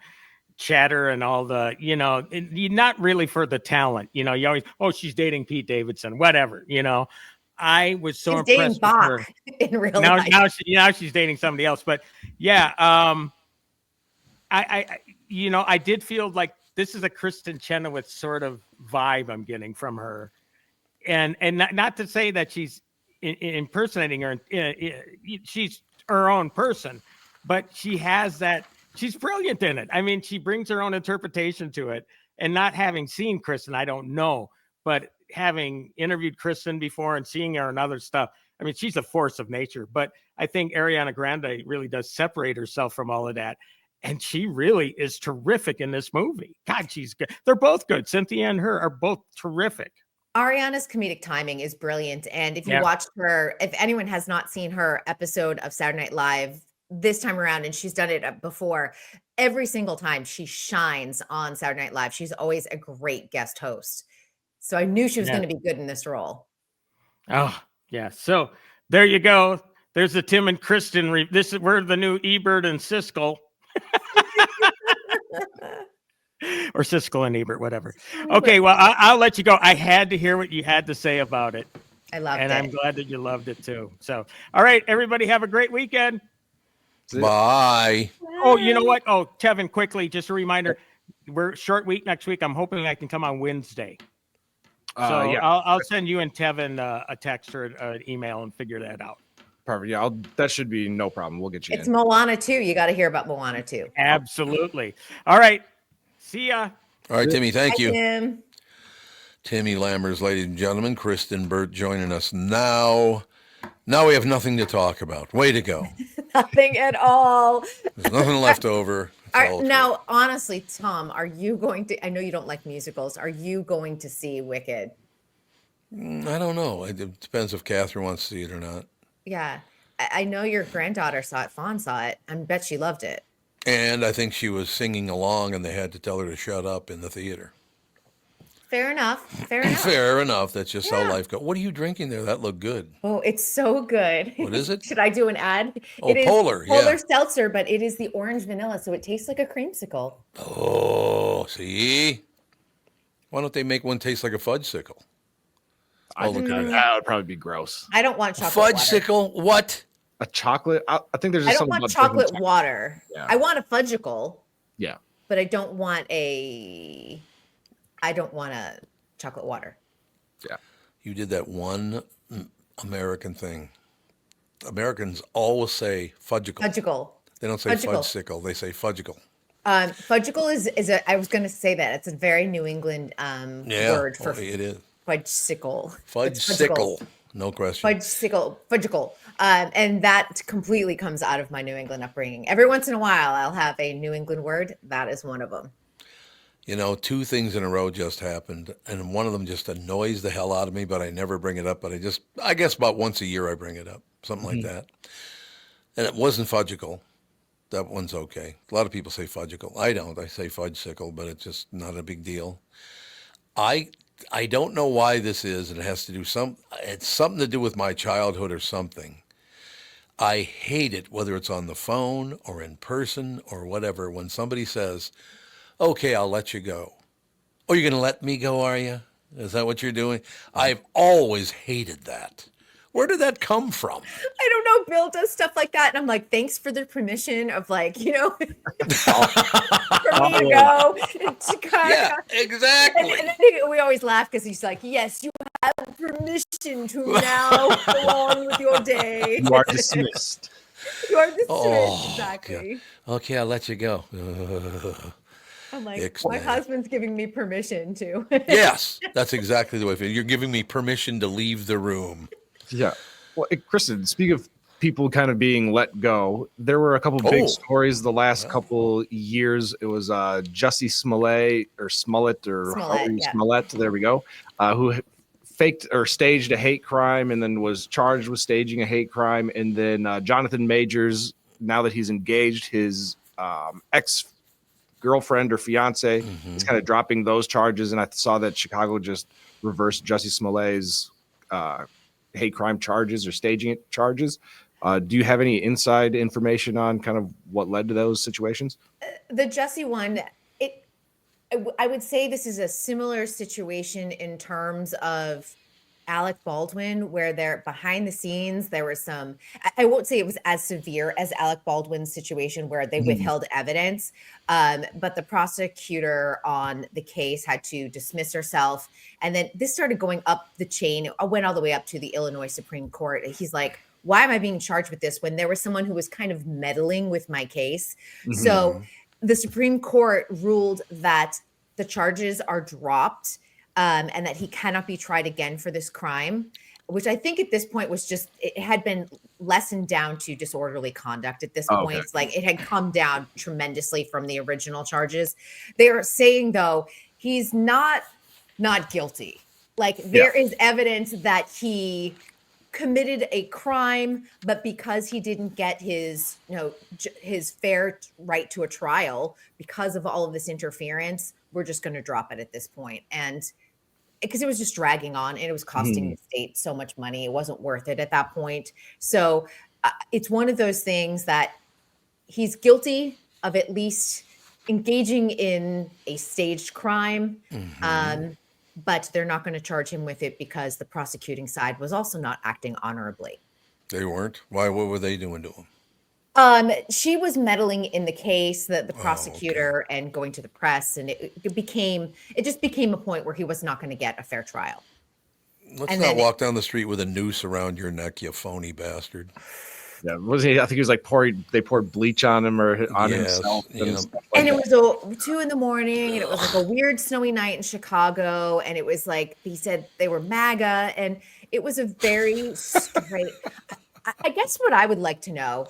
chatter and all the, not really for the talent. You always, she's dating Pete Davidson, whatever, I was so she's impressed dating with her. Bach in real life. Now she's dating somebody else. But yeah, I did feel like this is a Kristen Chenoweth sort of vibe I'm getting from her, and not to say that she's impersonating her. She's her own person, but she has that. She's brilliant in it. I mean, she brings her own interpretation to it, and not having seen Kristen, I don't know, but having interviewed Kristen before and seeing her and other stuff, I mean, she's a force of nature. But I think Ariana Grande really does separate herself from all of that. And she really is terrific in this movie. God, she's good. They're both good. Cynthia and her are both terrific. Ariana's comedic timing is brilliant. And if you watched her, if anyone has not seen her episode of Saturday Night Live this time around, and she's done it before, every single time she shines on Saturday Night Live. She's always a great guest host. So I knew she was going to be good in this role. Oh, yeah. So there you go. There's the Tim and Kristen. We're the new Egert and Siskel. Or Siskel and Egert, whatever. Okay, well, I'll let you go. I had to hear what you had to say about it. I loved it. And I'm glad that you loved it too. So, all right, everybody have a great weekend. Bye. Oh, you know what? Oh, Kevin, quickly, just a reminder. We're short week next week. I'm hoping I can come on Wednesday. So I'll send you and Tevin a text or an email and figure that out. Perfect. Yeah, that should be no problem. We'll get you It's in. Moana 2. You got to hear about Moana 2. Absolutely. All right. See ya. All right, Timmy, thank you. Tim. Timmy Lammers, ladies and gentlemen. Kristyn Burtt joining us now. Now we have nothing to talk about. Way to go. Nothing at all. There's nothing left over. Now, honestly, Tom, are you going to, I know you don't like musicals. Are you going to see Wicked? I don't know. It depends if Catherine wants to see it or not. Yeah. I know your granddaughter saw it. Fawn saw it. I bet she loved it. And I think she was singing along and they had to tell her to shut up in the theater. Fair enough. Fair enough. Fair enough. That's just how life goes. What are you drinking there? That looked good. Oh, it's so good. What is it? Should I do an ad? Oh, it is Polar. Polar seltzer, but it is the orange vanilla, so it tastes like a creamsicle. Oh, see? Why don't they make one taste like a fudgesicle? I think that would probably be gross. I don't want chocolate Fudgesicle? What? A chocolate? I think there's I just don't something want about chocolate different- water. Yeah. I want a fudgicle. Yeah. But I don't want a chocolate water. Yeah. You did that one American thing. Americans always say fudgicle. Fudgicle. They don't say Fudgicle. fudgesicle. They say fudgicle. Fudgicle is a, I was going to say that. It's a very New England word for it is. fudgesicle. Fudgesicle. No question. Fudgicle. And that completely comes out of my New England upbringing. Every once in a while, I'll have a New England word. That is one of them. You know, 2 things in a row just happened, and one of them just annoys the hell out of me, but I never bring it up. But I guess about once a year I bring it up, something like that. And it wasn't fudgicle. That one's okay. A lot of people say fudgicle. I don't. I say fudgesicle, but it's just not a big deal. I don't know why this is, and it has to do it's something to do with my childhood or something. I hate it, whether it's on the phone or in person or whatever, when somebody says, okay, I'll let you go. Oh, you're going to let me go, are you? Is that what you're doing? I've always hated that. Where did that come from? I don't know. Bill does stuff like that. And I'm like, thanks for the permission of like, for me to go. Yeah, exactly. And then we always laugh because he's like, yes, you have permission to now go on with your day. You are dismissed. You are dismissed, Oh, exactly. God. Okay, I'll let you go. I'm like, my husband's giving me permission to. Yes, that's exactly the way I feel. You're giving me permission to leave the room. Yeah. Well, Kristyn, speaking of people kind of being let go, there were a couple big stories the last couple years. It was Jussie Smollett. There we go. Who faked or staged a hate crime and then was charged with staging a hate crime. And then Jonathan Majors, now that he's engaged, his ex-girlfriend or fiance is kind of dropping those charges. And I saw that Chicago just reversed Jussie Smollett's hate crime charges or staging it charges. Do you have any inside information on kind of what led to those situations? The Jussie one, I would say this is a similar situation in terms of Alec Baldwin, where they're behind the scenes. There was some, I won't say it was as severe as Alec Baldwin's situation where they withheld evidence, but the prosecutor on the case had to dismiss herself. And then this started going up the chain. I went all the way up to the Illinois Supreme Court. He's like, why am I being charged with this when there was someone who was kind of meddling with my case? So the Supreme Court ruled that the charges are dropped and that he cannot be tried again for this crime, which I think at this point was just, it had been lessened down to disorderly conduct at this point. It's like it had come down tremendously from the original charges. They are saying, though, he's not guilty. Like there is evidence that he committed a crime, but because he didn't get his, his fair right to a trial because of all of this interference, we're just going to drop it at this point. And because it was just dragging on and it was costing the state so much money, it wasn't worth it at that point. So it's one of those things that he's guilty of at least engaging in a staged crime. But they're not going to charge him with it because the prosecuting side was also not acting honorably. They weren't? Why? What were they doing to him? She was meddling in the case, the prosecutor, and going to the press, and it just became a point where he was not going to get a fair trial. Let's not walk down the street with a noose around your neck, you phony bastard. Yeah, wasn't he? I think he was like they poured bleach on him or on himself. And it was 2 a.m, and it was like a weird snowy night in Chicago. And it was like, he said they were MAGA, and it was a very straight. I guess what I would like to know,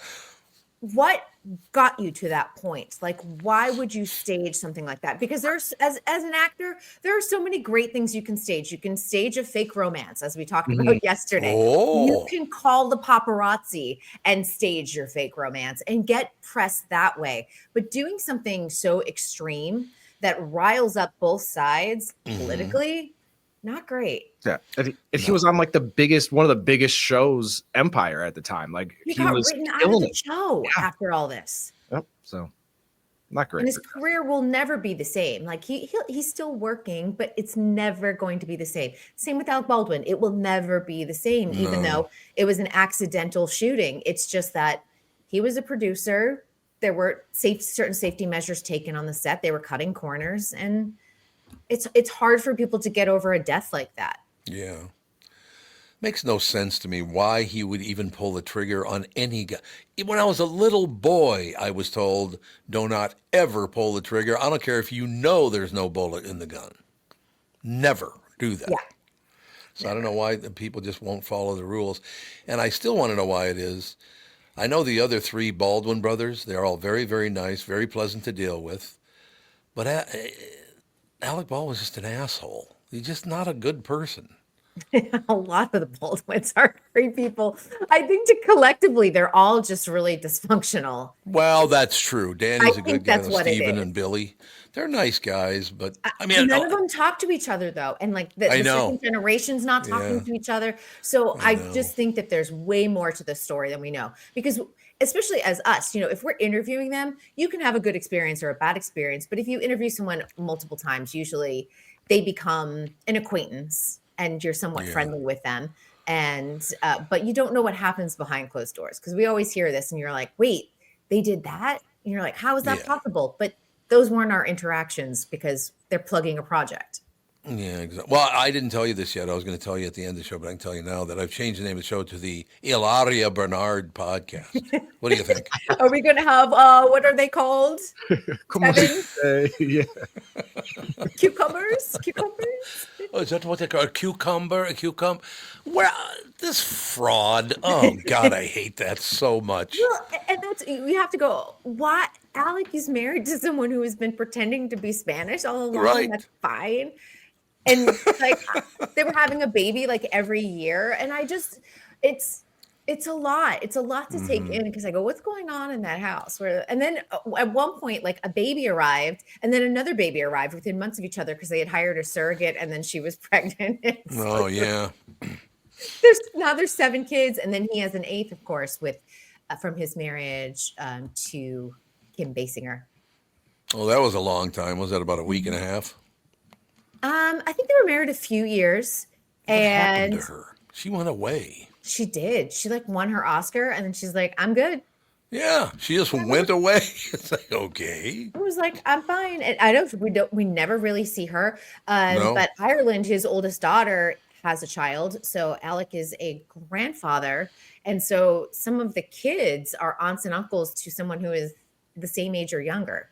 what got you to that point? Like, why would you stage something like that? Because there's, as an actor, there are so many great things you can stage. You can stage a fake romance, as we talked about yesterday. You can call the paparazzi and stage your fake romance and get press that way. But doing something so extreme that riles up both sides politically, not great. Yeah, and he was on like one of the biggest shows, Empire, at the time. Like he was written out of the show after all this. Yep. So not great. And his career will never be the same. Like he's still working, but it's never going to be the same. Same with Alec Baldwin. It will never be the same, even though it was an accidental shooting. It's just that he was a producer. There were certain safety measures taken on the set. They were cutting corners, and it's hard for people to get over a death like that. Yeah. Makes no sense to me why he would even pull the trigger on any guy. When I was a little boy, I was told, do not ever pull the trigger. I don't care if you know there's no bullet in the gun. Never do that. Yeah. So I don't know why the people just won't follow the rules. And I still want to know why it is. I know the other 3 Baldwin brothers. They're all very, very nice, very pleasant to deal with. But Alec Baldwin was just an asshole. He's just not a good person. A lot of the Baldwins are great people. I think collectively they're all just really dysfunctional. Well, that's true. Danny's I a think good guy. that's what it Stephen is. and Billy, they're nice guys, but I mean, None of them talk to each other though, and like the know. second generation's not talking Yeah. to each other. So I know. just think that there's way more to the story than we know, because especially as us, if we're interviewing them, you can have a good experience or a bad experience, but if you interview someone multiple times, usually they become an acquaintance and you're somewhat friendly with them. And but you don't know what happens behind closed doors, because we always hear this and you're like, wait, they did that? And you're like, how is that possible? But those weren't our interactions because they're plugging a project. Yeah, exactly. Well, I didn't tell you this yet. I was going to tell you at the end of the show, but I can tell you now that I've changed the name of the show to the Ilaria Barnard Podcast. What do you think? Are we going to have, what are they called? Come on. Yeah. Cucumbers? Oh, is that what they call a cucumber? A cucumber? Well, this fraud. Oh, God, I hate that so much. Well, and that's, we have to go, what? Alec is married to someone who has been pretending to be Spanish all along. Right. That's fine. And like they were having a baby like every year. And I just, it's a lot. It's a lot to take in, because I go, what's going on in that house? And then at one point, like a baby arrived and then another baby arrived within months of each other because they had hired a surrogate and then she was pregnant. Oh, yeah. There's 7 kids. And then he has an 8th, of course, with from his marriage to Kim Basinger. Oh, that was a long time. Was that about a week and a half? I think they were married a few years. What and happened to her? She went away. She did. She like won her Oscar and then she's like, I'm good. Yeah, she just went away. It's like, okay. I was like, I'm fine. And we never really see her. No. But Ireland, his oldest daughter, has a child. So Alec is a grandfather. And so some of the kids are aunts and uncles to someone who is the same age or younger.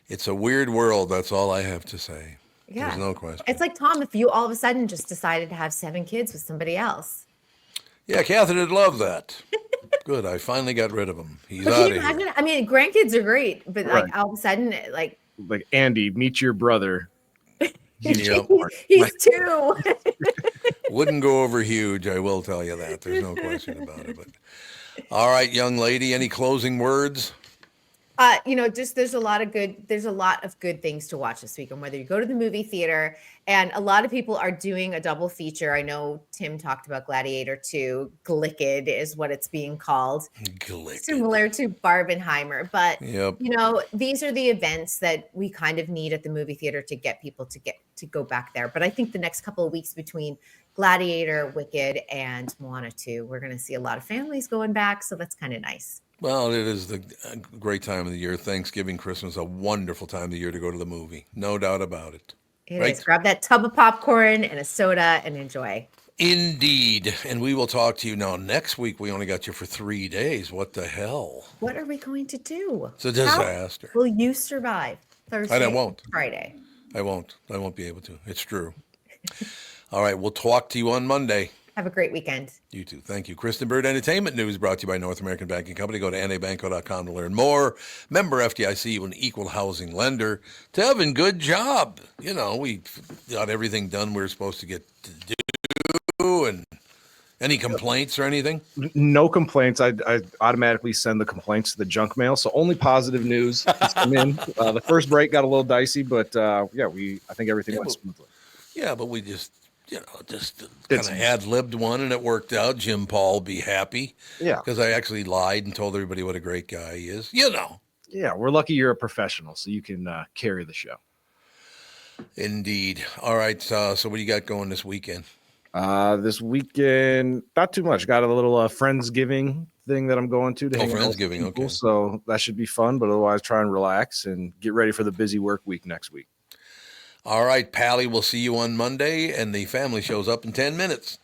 It's a weird world. That's all I have to say. Yeah. There's no question. It's like, Tom, if you all of a sudden just decided to have 7 kids with somebody else. Yeah, Catherine would love that. Good. I finally got rid of him. He's But out can of you here. imagine? I mean, grandkids are great, but Right. like all of a sudden, like Like, Andy, meet your brother. Yep. he's 2. Wouldn't go over huge. I will tell you that. There's no question about it. But all right, young lady, any closing words? Just there's a lot of good things to watch this weekend, whether you go to the movie theater, and a lot of people are doing a double feature. I know Tim talked about Gladiator 2. Glicked is what it's being called. Glicked. Similar to Barbenheimer. But, Yep. these are the events that we kind of need at the movie theater to get people to go back there. But I think the next couple of weeks between Gladiator, Wicked, and Moana 2, we're going to see a lot of families going back. So that's kind of nice. Well, it is the great time of the year. Thanksgiving, Christmas, a wonderful time of the year to go to the movie. No doubt about it. It is. Grab that tub of popcorn and a soda and enjoy. Indeed. And we will talk to you now. Next week, we only got you for 3 days. What the hell? What are we going to do? It's a disaster. Will you survive Thursday? I won't. Friday. I won't be able to. It's true. All right. We'll talk to you on Monday. Have a great weekend. You too. Thank you. Kristyn Burtt Entertainment News brought to you by North American Banking Company. Go to nabanco.com to learn more. Member FDIC, an equal housing lender. Tevin, good job. We got everything done we were supposed to get to do. And any complaints or anything? No complaints. I automatically send the complaints to the junk mail. So only positive news has come in. The first break got a little dicey, but I think everything went smoothly. Yeah, but we just kind of ad-libbed one, and it worked out. Jim Paul will be happy. Yeah. Because I actually lied and told everybody what a great guy he is. Yeah, we're lucky you're a professional, so you can carry the show. Indeed. All right, so what do you got going this weekend? This weekend, not too much. Got a little Friendsgiving thing that I'm going to hang out with Friendsgiving, people, okay. So that should be fun, but otherwise try and relax and get ready for the busy work week next week. All right, Pally, we'll see you on Monday, and the family shows up in 10 minutes.